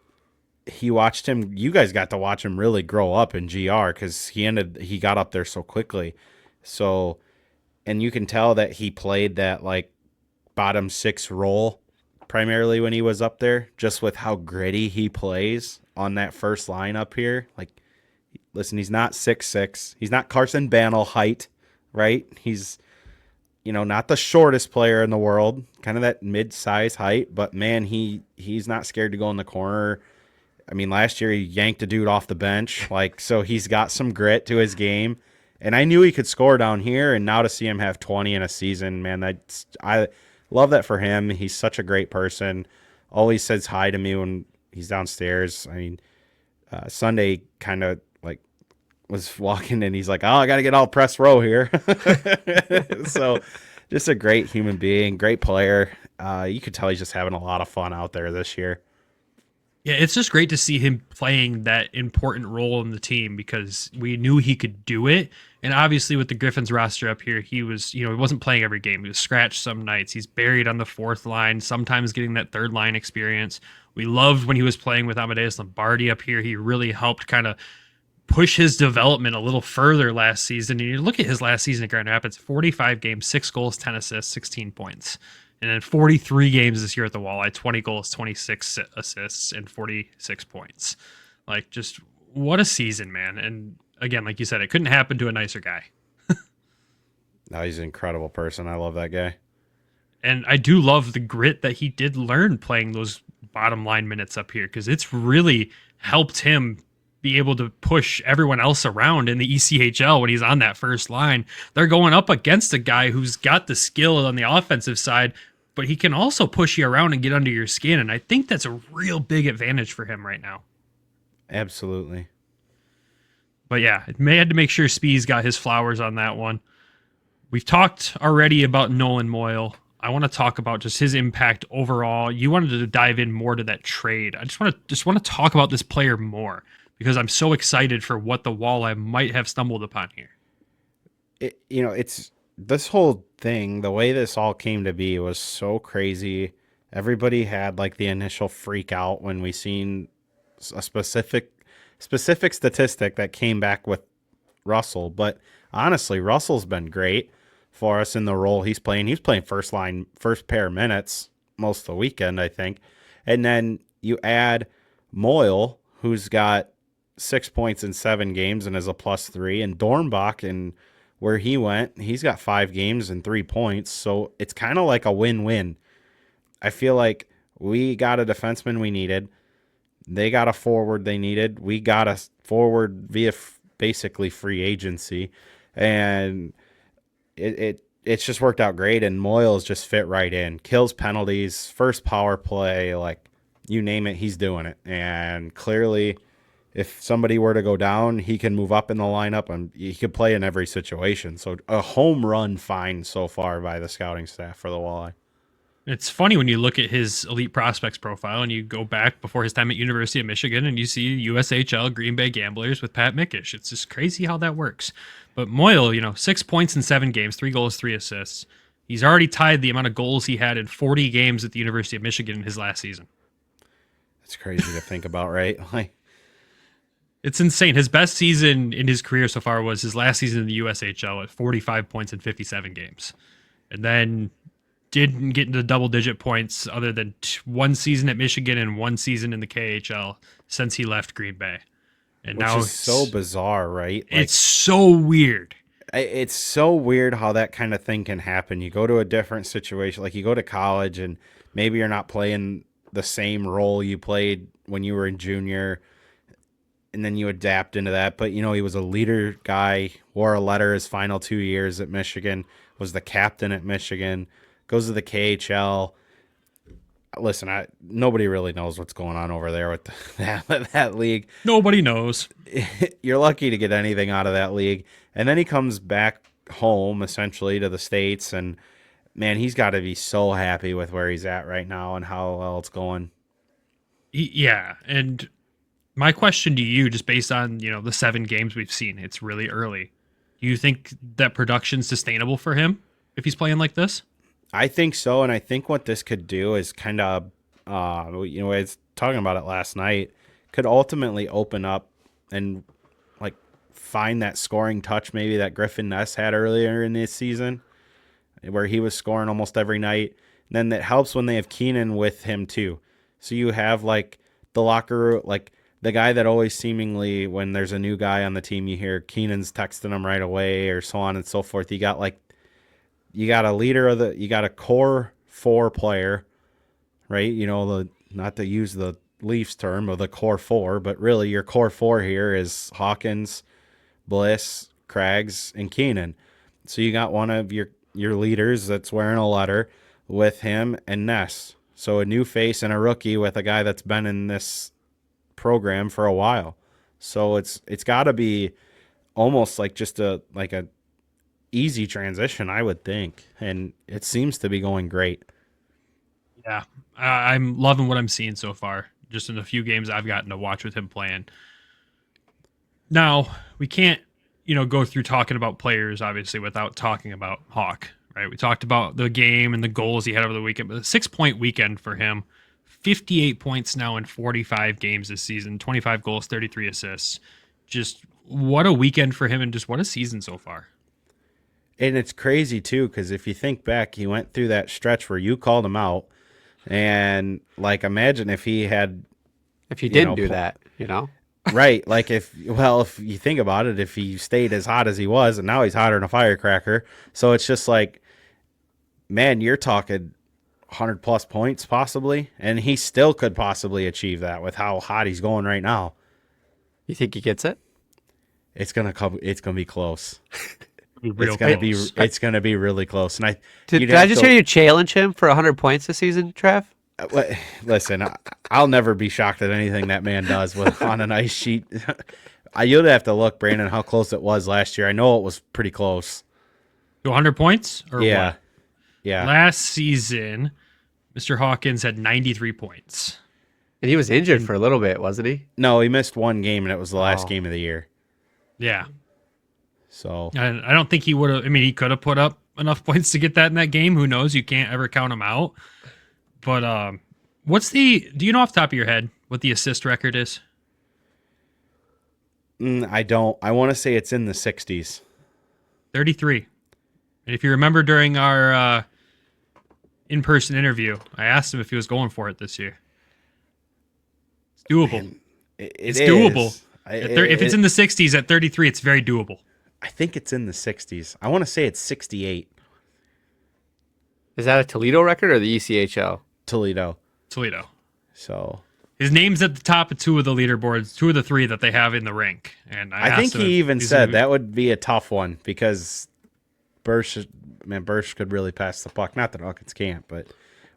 you guys got to watch him really grow up in GR because he got up there so quickly. So, and you can tell that he played that like bottom six role primarily when he was up there, just with how gritty he plays on that first line up here. Like, listen, he's not 6'6". He's not Carson Bantle height, right? He's, not the shortest player in the world, kind of that mid-size height, but man, he's not scared to go in the corner. I mean, last year he yanked a dude off the bench, so he's got some grit to his game. And I knew he could score down here, and now to see him have 20 in a season, man, I love that for him. He's such a great person. Always says hi to me when he's downstairs. I mean, Sunday kind of was walking and he's like, oh, I got to get all press row here. So just a great human being, great player. You could tell he's just having a lot of fun out there this year. Yeah, it's just great to see him playing that important role in the team because we knew he could do it. And obviously, with the Griffins roster up here, he was, he wasn't playing every game. He was scratched some nights. He's buried on the fourth line, sometimes getting that third line experience. We loved when he was playing with Amadeus Lombardi up here. He really helped kind of push his development a little further last season. And you look at his last season at Grand Rapids, 45 games, 6 goals, 10 assists, 16 points. And then 43 games this year at the Walleye, 20 goals, 26 assists, and 46 points. Like, just what a season, man. And again, like you said, it couldn't happen to a nicer guy. No, he's an incredible person. I love that guy. And I do love the grit that he did learn playing those bottom line minutes up here because it's really helped him be able to push everyone else around in the ECHL when he's on that first line. They're going up against a guy who's got the skill on the offensive side, but he can also push you around and get under your skin. And I think that's a real big advantage for him right now. Absolutely. But yeah, it may had to make sure Spees got his flowers on that one. We've talked already about Nolan Moyle. I want to talk about just his impact overall. You wanted to dive in more to that trade. I just want to talk about this player more because I'm so excited for what the Walleye might have stumbled upon here. It's this whole thing, the way this all came to be was so crazy. Everybody had like the initial freak out when we seen a specific statistic that came back with Russell. But honestly, Russell's been great for us in the role he's playing. He's playing first pair of minutes most of the weekend, I think. And then you add Moyle, who's got 6 points in 7 games and is a +3, and Dornbach, and where he went, he's got 5 games and 3 points. So it's kind of like a win-win. I feel like we got a defenseman we needed. They got a forward they needed. We got a forward via basically free agency. And it's just worked out great. And Moyle's just fit right in. Kills penalties, first power play, like you name it, he's doing it. And clearly, if somebody were to go down, he can move up in the lineup and he could play in every situation. So a home run find so far by the scouting staff for the Walleye. It's funny when you look at his elite prospects profile and you go back before his time at University of Michigan and you see USHL Green Bay Gamblers with Pat Mickish. It's just crazy how that works. But Moyle, 6 points in 7 games, 3 goals, 3 assists. He's already tied the amount of goals he had in 40 games at the University of Michigan in his last season. It's crazy to think about, right? Like, it's insane. His best season in his career so far was his last season in the USHL at 45 points in 57 games. And then didn't get into double-digit points other than one season at Michigan and one season in the KHL since he left Green Bay. And which now is so bizarre, right? Like, it's so weird. It's so weird how that kind of thing can happen. You go to a different situation, like you go to college and maybe you're not playing the same role you played when you were in junior, and then you adapt into that. But, he was a leader guy, wore a letter his final 2 years at Michigan, was the captain at Michigan, goes to the KHL. Listen, nobody really knows what's going on over there with that league. Nobody knows. You're lucky to get anything out of that league. And then he comes back home, essentially, to the States, and, man, he's got to be so happy with where he's at right now and how well it's going. Yeah, and my question to you, just based on, the 7 games we've seen, it's really early. Do you think that production's sustainable for him if he's playing like this? I think so, and I think what this could do is kind of, I was talking about it last night, could ultimately open up and, like, find that scoring touch maybe that Griffin Ness had earlier in this season, where he was scoring almost every night. And then that helps when they have Keenan with him, too. So you have, like, the locker room, like, the guy that always seemingly, when there's a new guy on the team, you hear Keenan's texting him right away or so on and so forth. You got a leader you got a core 4 player, right? Not to use the Leafs term of the core 4, but really your core 4 here is Hawkins, Bliss, Craggs, and Keenan. So you got one of your leaders that's wearing a letter with him and Ness. So a new face and a rookie with a guy that's been in this program for a while. So it's got to be almost like just a easy transition, I would think, and it seems to be going great. Yeah, I'm loving what I'm seeing so far. just in the few games I've gotten to watch with him playing. Now, we can't, go through talking about players, obviously, without talking about Hawk, right? We talked about the game and the goals he had over the weekend, but a 6-point weekend for him, 58 points now in 45 games this season, 25 goals, 33 assists. Just what a weekend for him and just what a season so far. And it's crazy, too, because if you think back, he went through that stretch where you called him out. And, imagine if he had... If he didn't do that, Right. If you think about it, if he stayed as hot as he was, and now he's hotter than a firecracker. So it's just man, you're talking 100-plus points possibly, and he still could possibly achieve that with how hot he's going right now. You think he gets it? It's gonna come. It's gonna be close. It's gonna be really close. And did I just hear you challenge him for 100 points this season, Trav? Listen, I'll never be shocked at anything that man does on an ice sheet. You'd have to look, Brandon, how close it was last year. I know it was pretty close. To 100 points? Or yeah. what? Yeah. Last season, Mr. Hawkins had 93 points. And he was injured for a little bit, wasn't he? No, he missed one game, and it was the last game of the year. Yeah. So and I don't think he would have. I mean, he could have put up enough points to get that in that game. Who knows? You can't ever count him out. But do you know off the top of your head what the assist record is? I don't. I want to say it's in the 60s. 33. And if you remember during our in-person interview, I asked him if he was going for it this year. It's doable. Man, it's doable. If it's in the 60s at 33, it's very doable. I think it's in the 60s. I want to say it's 68. Is that a Toledo record or the ECHL? Toledo. So his name's at the top of two of the leaderboards, two of the three that they have in the rink. And I think he even said that would be a tough one because Bursch could really pass the puck. Not that Hawkins can't, but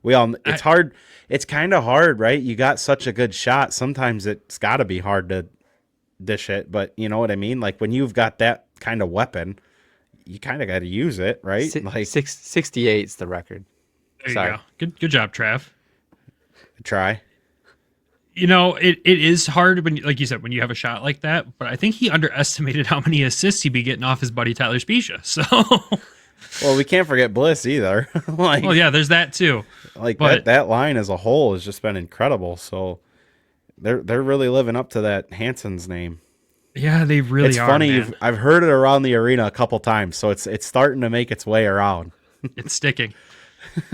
it's hard. It's kind of hard, right? You got such a good shot. Sometimes it's got to be hard to dish it, but you know what I mean? When you've got that kind of weapon, you kind of got to use it, right? 68 is the record. There you go. Good job, Trav. Try. It is hard when, like you said, when you have a shot like that, but I think he underestimated how many assists he'd be getting off his buddy Tyler Spezia. So, well, we can't forget Bliss either. Well, yeah, there's that too. That line as a whole has just been incredible. So they're really living up to that Hansen's name. Yeah, they really are. It's funny. Man. I've heard it around the arena a couple times, so it's starting to make its way around. It's sticking.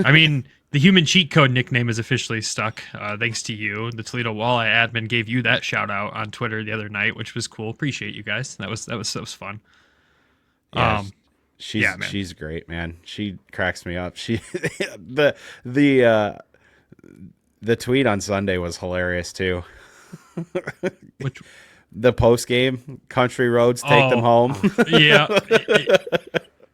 I mean, the human cheat code nickname is officially stuck, thanks to you. The Toledo Walleye admin gave you that shout out on Twitter the other night, which was cool. Appreciate you guys. That was fun. Yeah, she's great, man. She cracks me up. She the tweet on Sunday was hilarious too. Which the post game country roads take them home. Yeah.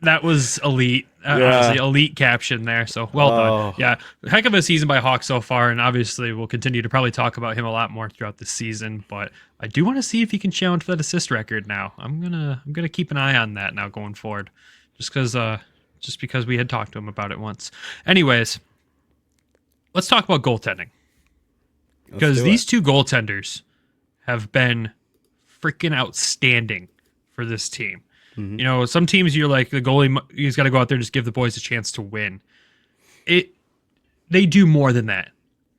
That was elite. That was the elite caption there. So well done. Yeah. Heck of a season by Hawk so far. And obviously we'll continue to probably talk about him a lot more throughout the season, but I do want to see if he can challenge for that assist record now. I'm going to keep an eye on that now going forward just because we had talked to him about it once. Anyways, let's talk about goaltending because these two goaltenders have been freaking outstanding for this team. Mm-hmm. Some teams you're like the goalie, he's got to go out there and just give the boys a chance to win. They do more than that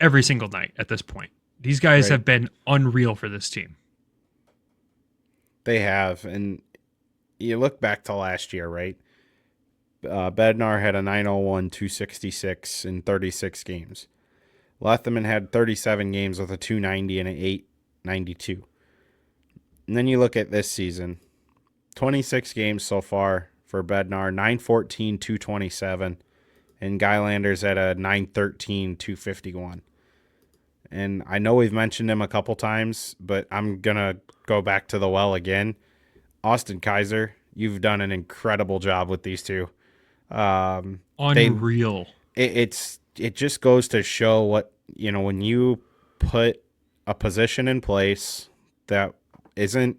every single night at this point. These guys have been unreal for this team. They have, and you look back to last year, right? Bednar had a 901, 266 in 36 games. Lethman had 37 games with a 290 and an 892. And then you look at this season. 26 games so far for Bednar, 914, 227, and Guylander's at a 913, 251. And I know we've mentioned him a couple times, but I'm going to go back to the well again. Austin Kaiser, you've done an incredible job with these two. Unreal. It just goes to show what, when you put a position in place that isn't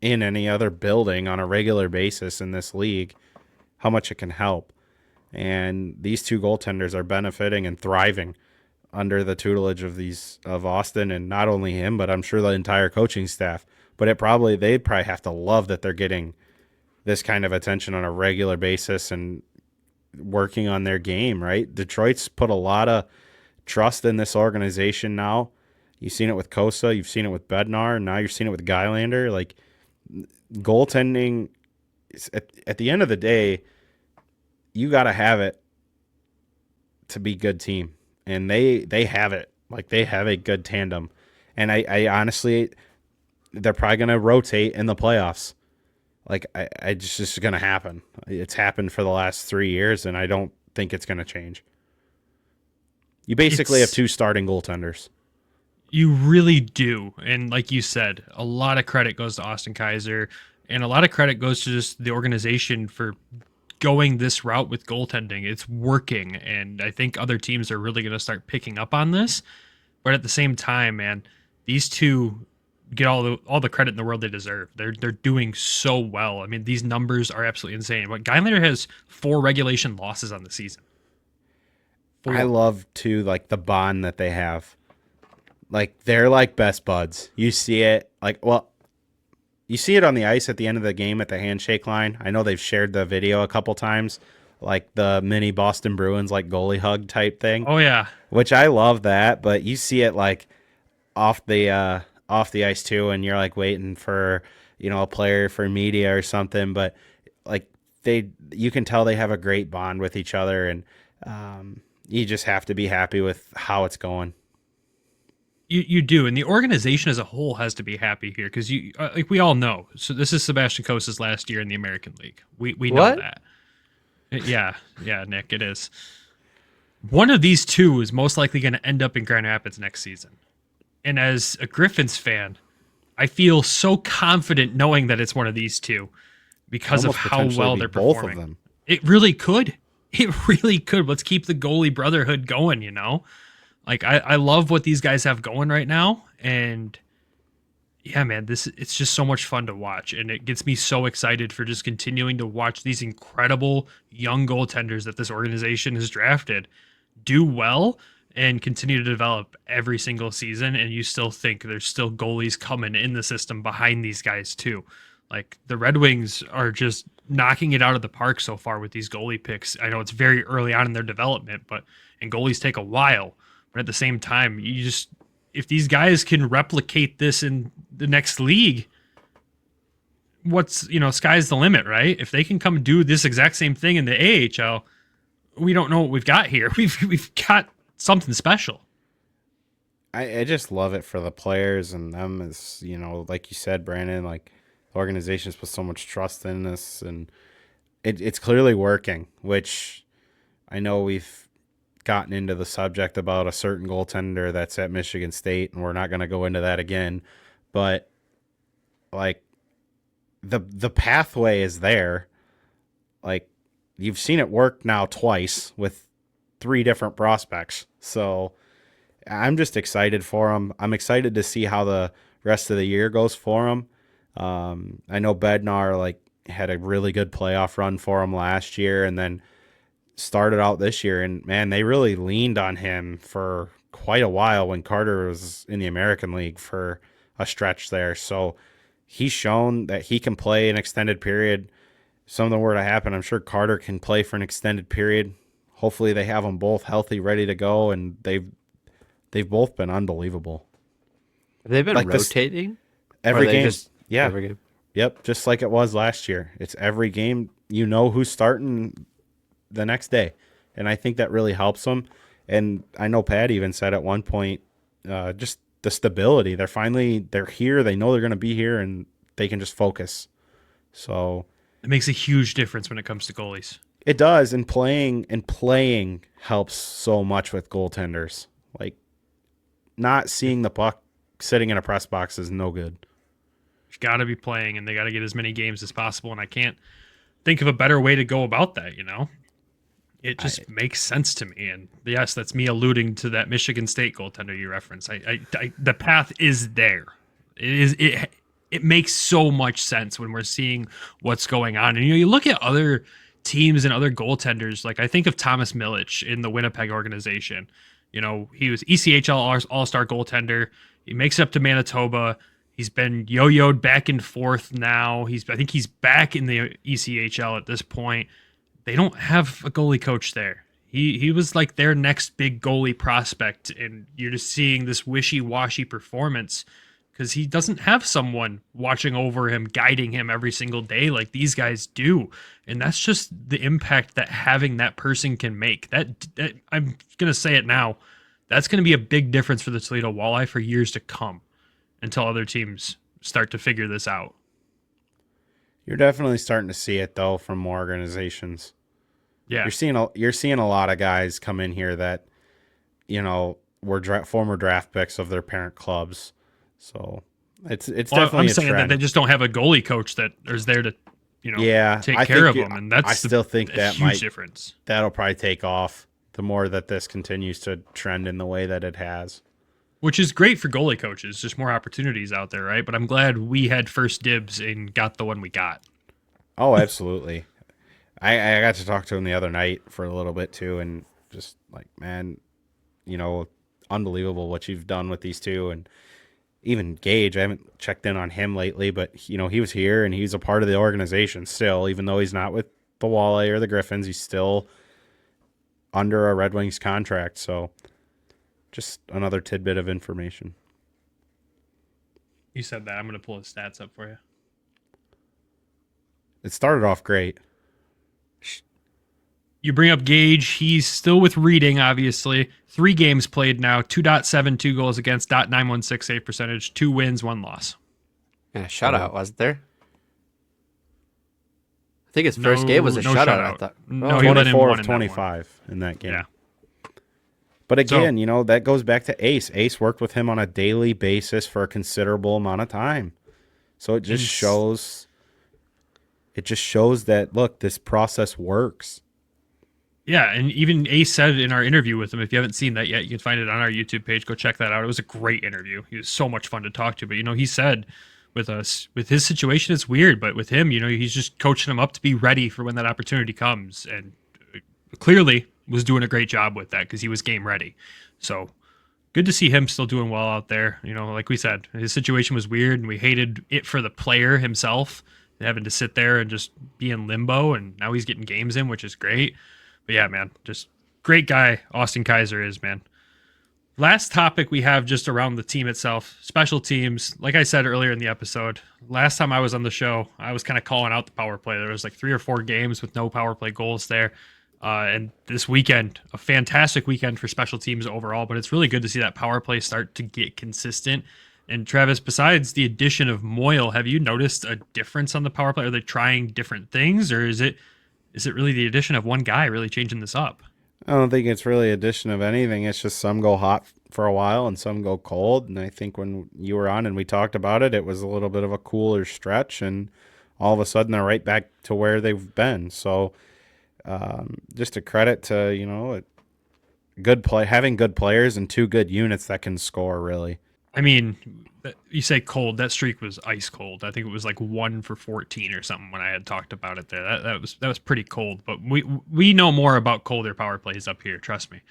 in any other building on a regular basis in this league, how much it can help. And these two goaltenders are benefiting and thriving under the tutelage of Austin, and not only him, but I'm sure the entire coaching staff. But they'd probably have to love that they're getting this kind of attention on a regular basis and working on their game, right? Detroit's put a lot of trust in this organization now. You've seen it with Kosa, you've seen it with Bednar, and now you're seeing it with Guylander. Like, goaltending, at the end of the day, you got to have it to be a good team. And they have it. Like, they have a good tandem. And I honestly, they're probably going to rotate in the playoffs. Like, it's just going to happen. It's happened for the last 3 years, and I don't think it's going to change. You basically have 2 starting goaltenders. You really do. And like you said, a lot of credit goes to Austin Kaiser, and a lot of credit goes to just the organization for going this route with goaltending. It's working, and I think other teams are really going to start picking up on this. But at the same time, man, these two get all the credit in the world they deserve. They're doing so well. I mean, these numbers are absolutely insane. But Guylander has 4 regulation losses on the season. 4. I love too, like, the bond that they have. Like, they're like best buds. You see it, you see it on the ice at the end of the game at the handshake line. I know they've shared the video a couple times, like the mini Boston Bruins, like, goalie hug type thing. Oh yeah, which I love that. But you see it like off the ice too, and you're like waiting for, a player for media or something. But like, you can tell they have a great bond with each other, and you just have to be happy with how it's going. You do, and the organization as a whole has to be happy here, because like we all know. So this is Sebastian Kosa's last year in the American League. We know that. Yeah, Nick, it is. One of these two is most likely going to end up in Grand Rapids next season. And as a Griffins fan, I feel so confident knowing that it's one of these two because of how well they're performing. Both of them. It really could. It really could. Let's keep the goalie brotherhood going, Like, I love what these guys have going right now, and yeah, man, it's just so much fun to watch, and it gets me so excited for just continuing to watch these incredible young goaltenders that this organization has drafted do well and continue to develop every single season. And you still think there's still goalies coming in the system behind these guys too. Like, the Red Wings are just knocking it out of the park so far with these goalie picks. I know it's very early on in their development, and goalies take a while. But at the same time, if these guys can replicate this in the next league, sky's the limit, right? If they can come do this exact same thing in the AHL, we don't know what we've got here. We've got something special. I just love it for the players and them. As like you said, Brandon, like, the organization's put so much trust in this, and it's clearly working. Which I know we've gotten into the subject about a certain goaltender that's at Michigan State, and we're not going to go into that again, but like, the pathway is there. Like, you've seen it work now twice with 3 different prospects. So I'm just excited for them. I'm excited to see how the rest of the year goes for them. I know Bednar had a really good playoff run for him last year, and then started out this year, and man, they really leaned on him for quite a while when Carter was in the American League for a stretch there. So he's shown that he can play an extended period. If something were to happen, I'm sure Carter can play for an extended period. Hopefully they have them both healthy, ready to go, and they've both been unbelievable. Have they been rotating? Every game. Every game. Yep, just like it was last year. It's every game, who's starting the next day, and I think that really helps them. And I know Pat even said at one point, just the stability. They're here. They know they're going to be here, and they can just focus. So it makes a huge difference when it comes to goalies. It does, and playing helps so much with goaltenders. Like, not seeing the puck sitting in a press box is no good. You've got to be playing, and they got to get as many games as possible. And I can't think of a better way to go about that. It just makes sense to me. And yes, that's me alluding to that Michigan State goaltender you referenced. The path is there. It makes so much sense when we're seeing what's going on. And you look at other teams and other goaltenders. Like, I think of Thomas Milic in the Winnipeg organization. He was ECHL All-Star goaltender. He makes it up to Manitoba. He's been yo-yoed back and forth now. I think he's back in the ECHL at this point. They don't have a goalie coach there. He was like their next big goalie prospect, and you're just seeing this wishy-washy performance because he doesn't have someone watching over him, guiding him every single day like these guys do. And that's just the impact that having that person can make. That I'm going to say it now. That's going to be a big difference for the Toledo Walleye for years to come until other teams start to figure this out. You're definitely starting to see it, though, from more organizations. Yeah. You're seeing a lot of guys come in here that, were former draft picks of their parent clubs. So it's definitely I'm a saying trend. that they just don't have a goalie coach that is there to, take I care of think them, and that's I still think a that huge difference. That'll probably take off the more that this continues to trend in the way that it has. Which is great for goalie coaches, just more opportunities out there, right? But I'm glad we had first dibs and got the one we got. Oh, absolutely. I got to talk to him the other night for a little bit too, and just like, man, unbelievable what you've done with these two. And even Gage, I haven't checked in on him lately, but he was here and he's a part of the organization still, even though he's not with the Walleye or the Griffins. He's still under a Red Wings contract. So just another tidbit of information. You said that. I'm going to pull his stats up for you. It started off great. You bring up Gage. He's still with Reading, obviously. 3 games played now. 2.72 goals against, .916 save percentage. 2 wins, 1 loss. And a shutout, wasn't there? I think his first game was a shutout. I thought. No, he let in 24 one of in that 25 in that game. Yeah. But again, that goes back to Ace. Ace worked with him on a daily basis for a considerable amount of time. So it just shows that, look, this process works. Yeah, and even Ace said in our interview with him, if you haven't seen that yet, you can find it on our YouTube page. Go check that out. It was a great interview. He was so much fun to talk to. But, he said with us, with his situation, it's weird. But with him, he's just coaching him up to be ready for when that opportunity comes. And clearly was doing a great job with that because he was game ready. So good to see him still doing well out there. Like we said, his situation was weird, and we hated it for the player himself, having to sit there and just be in limbo. And now he's getting games in, which is great. But yeah, man, just great guy Austin Kaiser is, man. Last topic we have just around the team itself, special teams. Like I said earlier in the episode, last time I was on the show, I was kind of calling out the power play. There was like 3 or 4 games with no power play goals there. And this weekend, a fantastic weekend for special teams overall, but it's really good to see that power play start to get consistent. And Travis, besides the addition of Moyle, have you noticed a difference on the power play? Are they trying different things, or is it really the addition of one guy really changing this up? I don't think it's really addition of anything. It's just some go hot for a while and some go cold. And I think when you were on and we talked about it, it was a little bit of a cooler stretch, and all of a sudden they're right back to where they've been. So just a credit to, having good players and 2 good units that can score, really. I mean, you say cold, that streak was ice cold. I think it was like 1 for 14 or something when I had talked about it there. That was pretty cold, but we know more about colder power plays up here, trust me.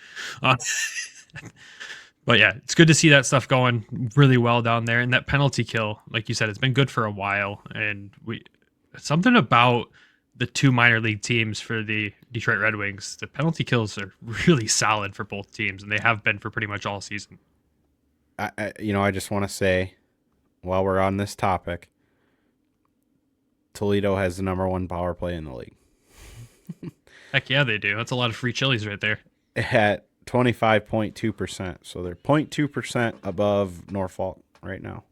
But yeah, it's good to see that stuff going really well down there. And that penalty kill, like you said, it's been good for a while. And something about the 2 minor league teams for the Detroit Red Wings, the penalty kills are really solid for both teams, and they have been for pretty much all season. I just want to say, while we're on this topic, Toledo has the number 1 power play in the league. Heck yeah, they do. That's a lot of free chilies right there. At 25.2%. So they're 0.2% above Norfolk right now.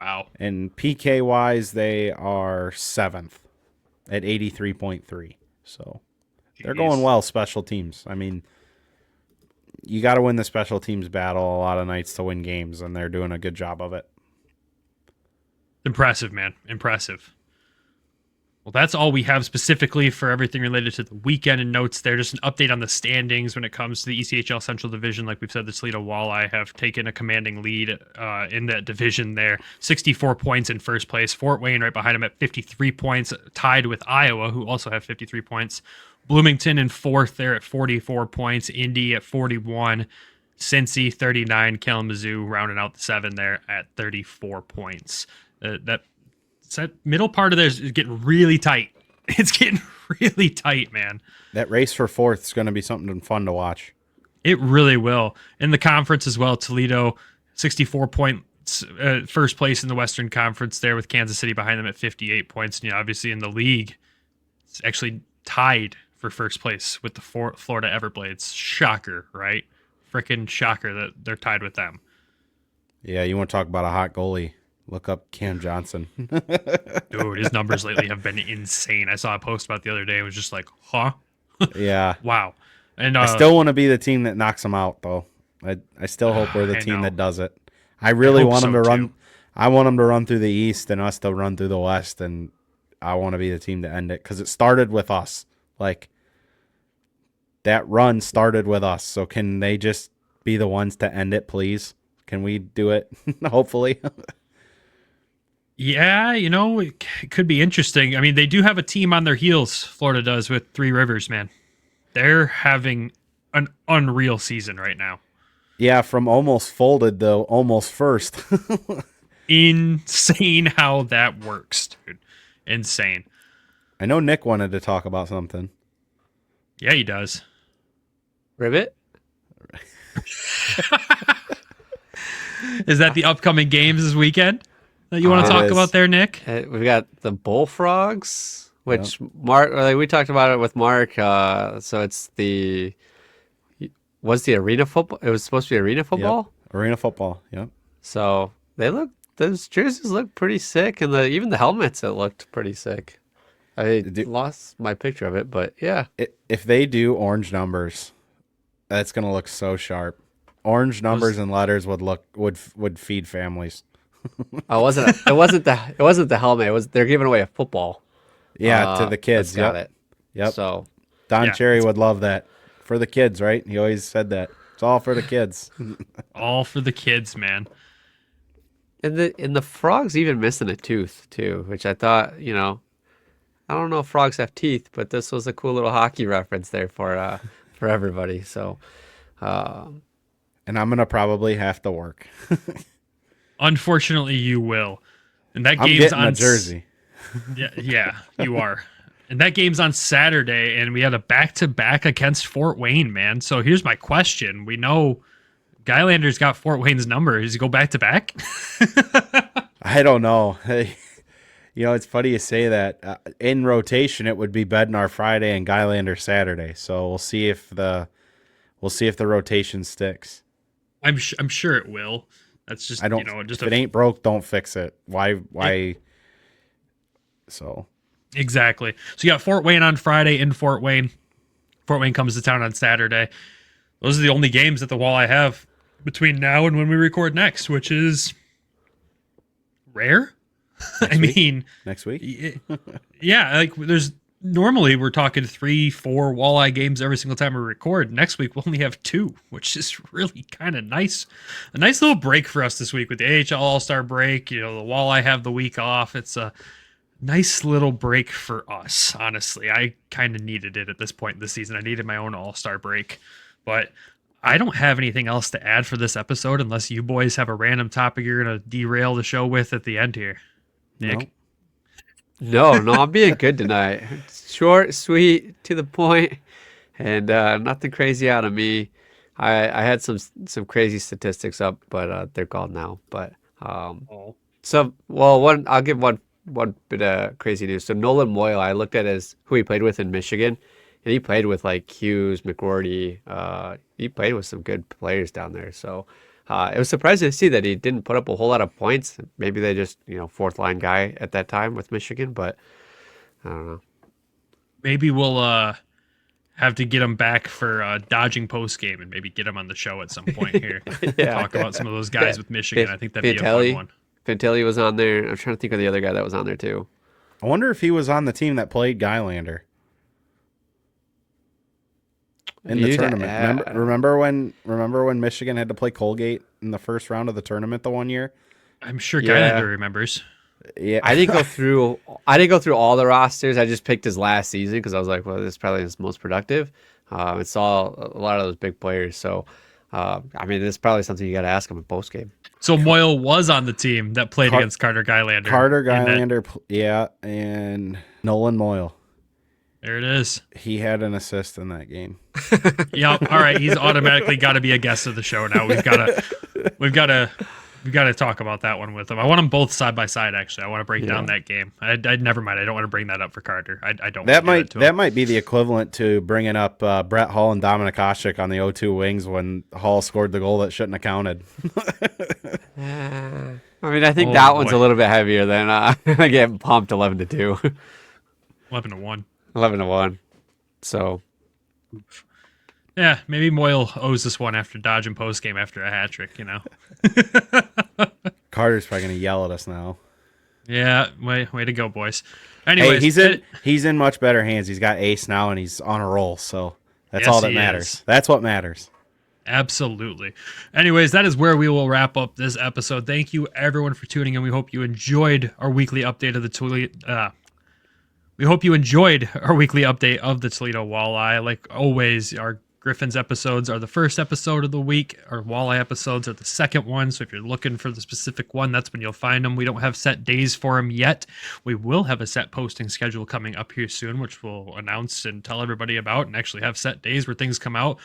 Wow. And PK-wise, they are 7th at 83.3. So they're going well, special teams. I mean, you got to win the special teams battle a lot of nights to win games, and they're doing a good job of it. Impressive, man. Impressive. Well, that's all we have specifically for everything related to the weekend and notes there. Just an update on the standings when it comes to the ECHL Central Division. Like we've said, the Toledo Walleye have taken a commanding lead in that division there. 64 points in first place. Fort Wayne right behind them at 53 points, tied with Iowa, who also have 53 points. Bloomington in 4th there at 44 points. Indy at 41. Cincy 39, Kalamazoo rounding out the 7 there at 34 points. That middle part of there is getting really tight. It's getting really tight, man. That race for 4th is going to be something fun to watch. It really will. In the conference as well, Toledo 64 points, first place in the Western Conference there with Kansas City behind them at 58 points. And obviously in the league, it's actually tied for first place with the Florida Everblades. Shocker, right? Freaking shocker that they're tied with them. Yeah, you want to talk about a hot goalie? Look up Cam Johnson. Dude, his numbers lately have been insane. I saw a post about the other day. It was just like, huh? Yeah. Wow. And I still want to be the team that knocks them out, though. I still hope we're the I team know. that does it. I really want them to run. Too. I want them to run through the East and us to run through the West, and I want to be the team to end it because it started with us. Like, that run started with us. So can they just be the ones to end it, please? Can we do it? Hopefully. Yeah, it could be interesting. I mean, they do have a team on their heels, Florida does, with Three Rivers, man. They're having an unreal season right now. Yeah, from almost folded to almost first. Insane how that works, dude. Insane. I know Nick wanted to talk about something. Yeah, he does. Ribbit? Is that the upcoming games this weekend that you want to It talk is. about there, Nick? We've got the Bullfrogs, which Mark, we talked about it with Mark. So it's was the arena football? It was supposed to be arena football. Yep. Arena football. Yep. So those jerseys look pretty sick, and even the helmets, it looked pretty sick. I lost my picture of it, but yeah. If they do orange numbers, that's gonna look so sharp. Orange numbers and letters would feed families. It wasn't the helmet. They're giving away a football. Yeah, to the kids. Got it. Yep. So Don Yeah, Cherry would love that. For the kids, right? He always said that. It's all for the kids. All for the kids, man. and the frogs even missing a tooth too, which I thought, I don't know if frogs have teeth, but this was a cool little hockey reference there for everybody. So, And I'm gonna probably have to work. Unfortunately, you will. And that I'm game's getting on a jersey. Yeah, you are. And that game's on Saturday, and we had a back-to-back against Fort Wayne, man. So here's my question. We know Guylander's got Fort Wayne's number. Does he go back-to-back? I don't know. It's funny you say that. In rotation, it would be Bednar Friday and Guylander Saturday. So we'll see if the rotation sticks. I'm sure it will. That's just, if it ain't broke, don't fix it. Why? So. Exactly. So you got Fort Wayne on Friday in Fort Wayne. Fort Wayne comes to town on Saturday. Those are the only games that the Walleye have between now and when we record next, which is rare. Next week? Yeah, like normally we're talking 3-4 Walleye games every single time we record. Next week we'll only have 2, which is really kind of nice. A nice little break for us this week with the AHL All-Star break. The Walleye have the week off. It's a nice little break for us, honestly. I kind of needed it at this point in the season. I needed my own All-Star break. But I don't have anything else to add for this episode unless you boys have a random topic you're going to derail the show with at the end here. Nick? No, I'm being good tonight. Short, sweet, to the point, and nothing crazy out of me. I had some crazy statistics up, but they're gone now. But I'll give one bit of crazy news. So Nolan Moyle, I looked at who he played with in Michigan, and he played with like Hughes, McWordy. He played with some good players down there. So it was surprising to see that he didn't put up a whole lot of points. Maybe they just, fourth line guy at that time with Michigan, but I don't know. Maybe we'll have to get him back for dodging post game and maybe get him on the show at some point here. Talk about some of those guys with Michigan. I think that'd be a fun one. Fantilli was on there. I'm trying to think of the other guy that was on there too. I wonder if he was on the team that played Guylander in the tournament. Remember when Michigan had to play Colgate in the first round of the tournament the one year? I'm sure Guylander remembers. Yeah, I didn't go through all the rosters. I just picked his last season because I was like, well, this is probably his most productive. And saw a lot of those big players. So I mean, it's probably something you got to ask him in post game. So Moyle was on the team that played against Carter Gylander. Carter Gylander, yeah, and Nolan Moyle. There it is. He had an assist in that game. Yep. All right. He's automatically got to be a guest of the show now. We've got to talk about that one with him. I want them both side by side. Actually, I want to break down that game. I never mind. I don't want to bring that up for Carter. I don't. That might be the equivalent to bringing up Brett Hull and Dominic Oshik on the 0-2 wings when Hull scored the goal that shouldn't have counted. I mean, I think that one's a little bit heavier than getting pumped 11-2. 11-1. 11-1. So, yeah, maybe Moyle owes this one after dodging post game after a hat trick. Carter's probably gonna yell at us now. Yeah, way to go, boys. Anyways, hey, he's in much better hands. He's got ace now, and he's on a roll. So that's all that matters. That's what matters. Absolutely. Anyways, that is where we will wrap up this episode. Thank you, everyone, for tuning in. We hope you enjoyed our weekly update of the Toledo. We hope you enjoyed our weekly update of the Toledo Walleye. Like always, our Griffins episodes are the first episode of the week. Our Walleye episodes are the second one. So if you're looking for the specific one, that's when you'll find them. We don't have set days for them yet. We will have a set posting schedule coming up here soon, which we'll announce and tell everybody about, and actually have set days where things come out,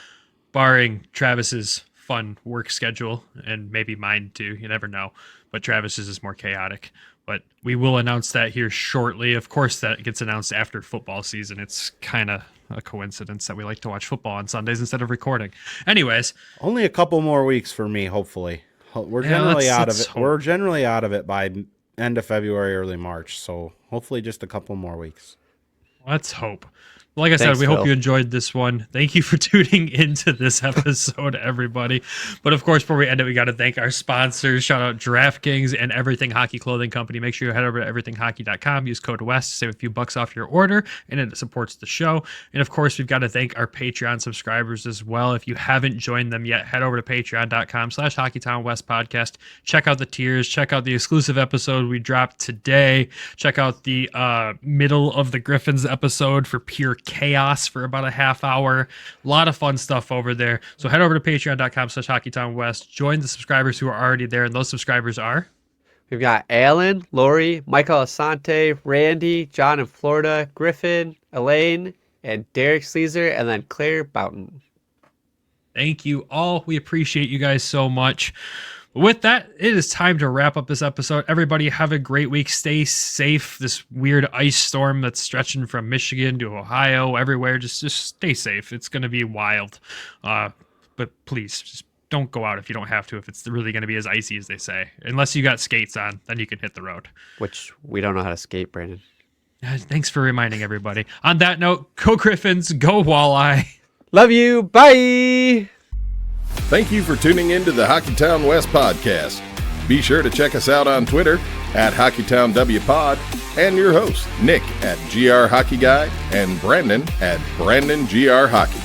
barring Travis's fun work schedule and maybe mine too. You never know. But Travis's is more chaotic. But we will announce that here shortly. Of course, that gets announced after football season. It's kind of a coincidence that we like to watch football on Sundays instead of recording. Anyways, only a couple more weeks for me, hopefully. We're generally out of it. Hope. We're generally out of it by end of February, early March. So hopefully just a couple more weeks. Let's hope. Like I said, we hope you enjoyed this one. Thank you for tuning into this episode, everybody. But of course, before we end it, we got to thank our sponsors. Shout out DraftKings and Everything Hockey Clothing Company. Make sure you head over to everythinghockey.com. Use code WEST to save a few bucks off your order, and it supports the show. And of course, we've got to thank our Patreon subscribers as well. If you haven't joined them yet, head over to patreon.com/Hockeytown West Podcast. Check out the tiers. Check out the exclusive episode we dropped today. Check out the middle of the Griffins episode for pure chaos for about a half hour. A lot of fun stuff over there. So head over to patreon.com/HockeytownWest. Join the subscribers who are already there, and those subscribers are... We've got Alan, Lori, Michael Asante, Randy, John in Florida, Griffin, Elaine, and Derek Sleazer, and then Claire Boughton. Thank you all. We appreciate you guys so much. With that, it is time to wrap up this episode. Everybody have a great week. Stay safe. This weird ice storm that's stretching from Michigan to Ohio, everywhere. Just stay safe. It's going to be wild. But please, just don't go out if you don't have to, if it's really going to be as icy as they say. Unless you got skates on, then you can hit the road. Which we don't know how to skate, Brandon. Thanks for reminding everybody. On that note, go Griffins, go Walleye. Love you. Bye. Thank you for tuning in to the Hockeytown West podcast. Be sure to check us out on Twitter at HockeytownWPod and your host, Nick at GR Hockey Guy and Brandon at Brandon GR Hockey.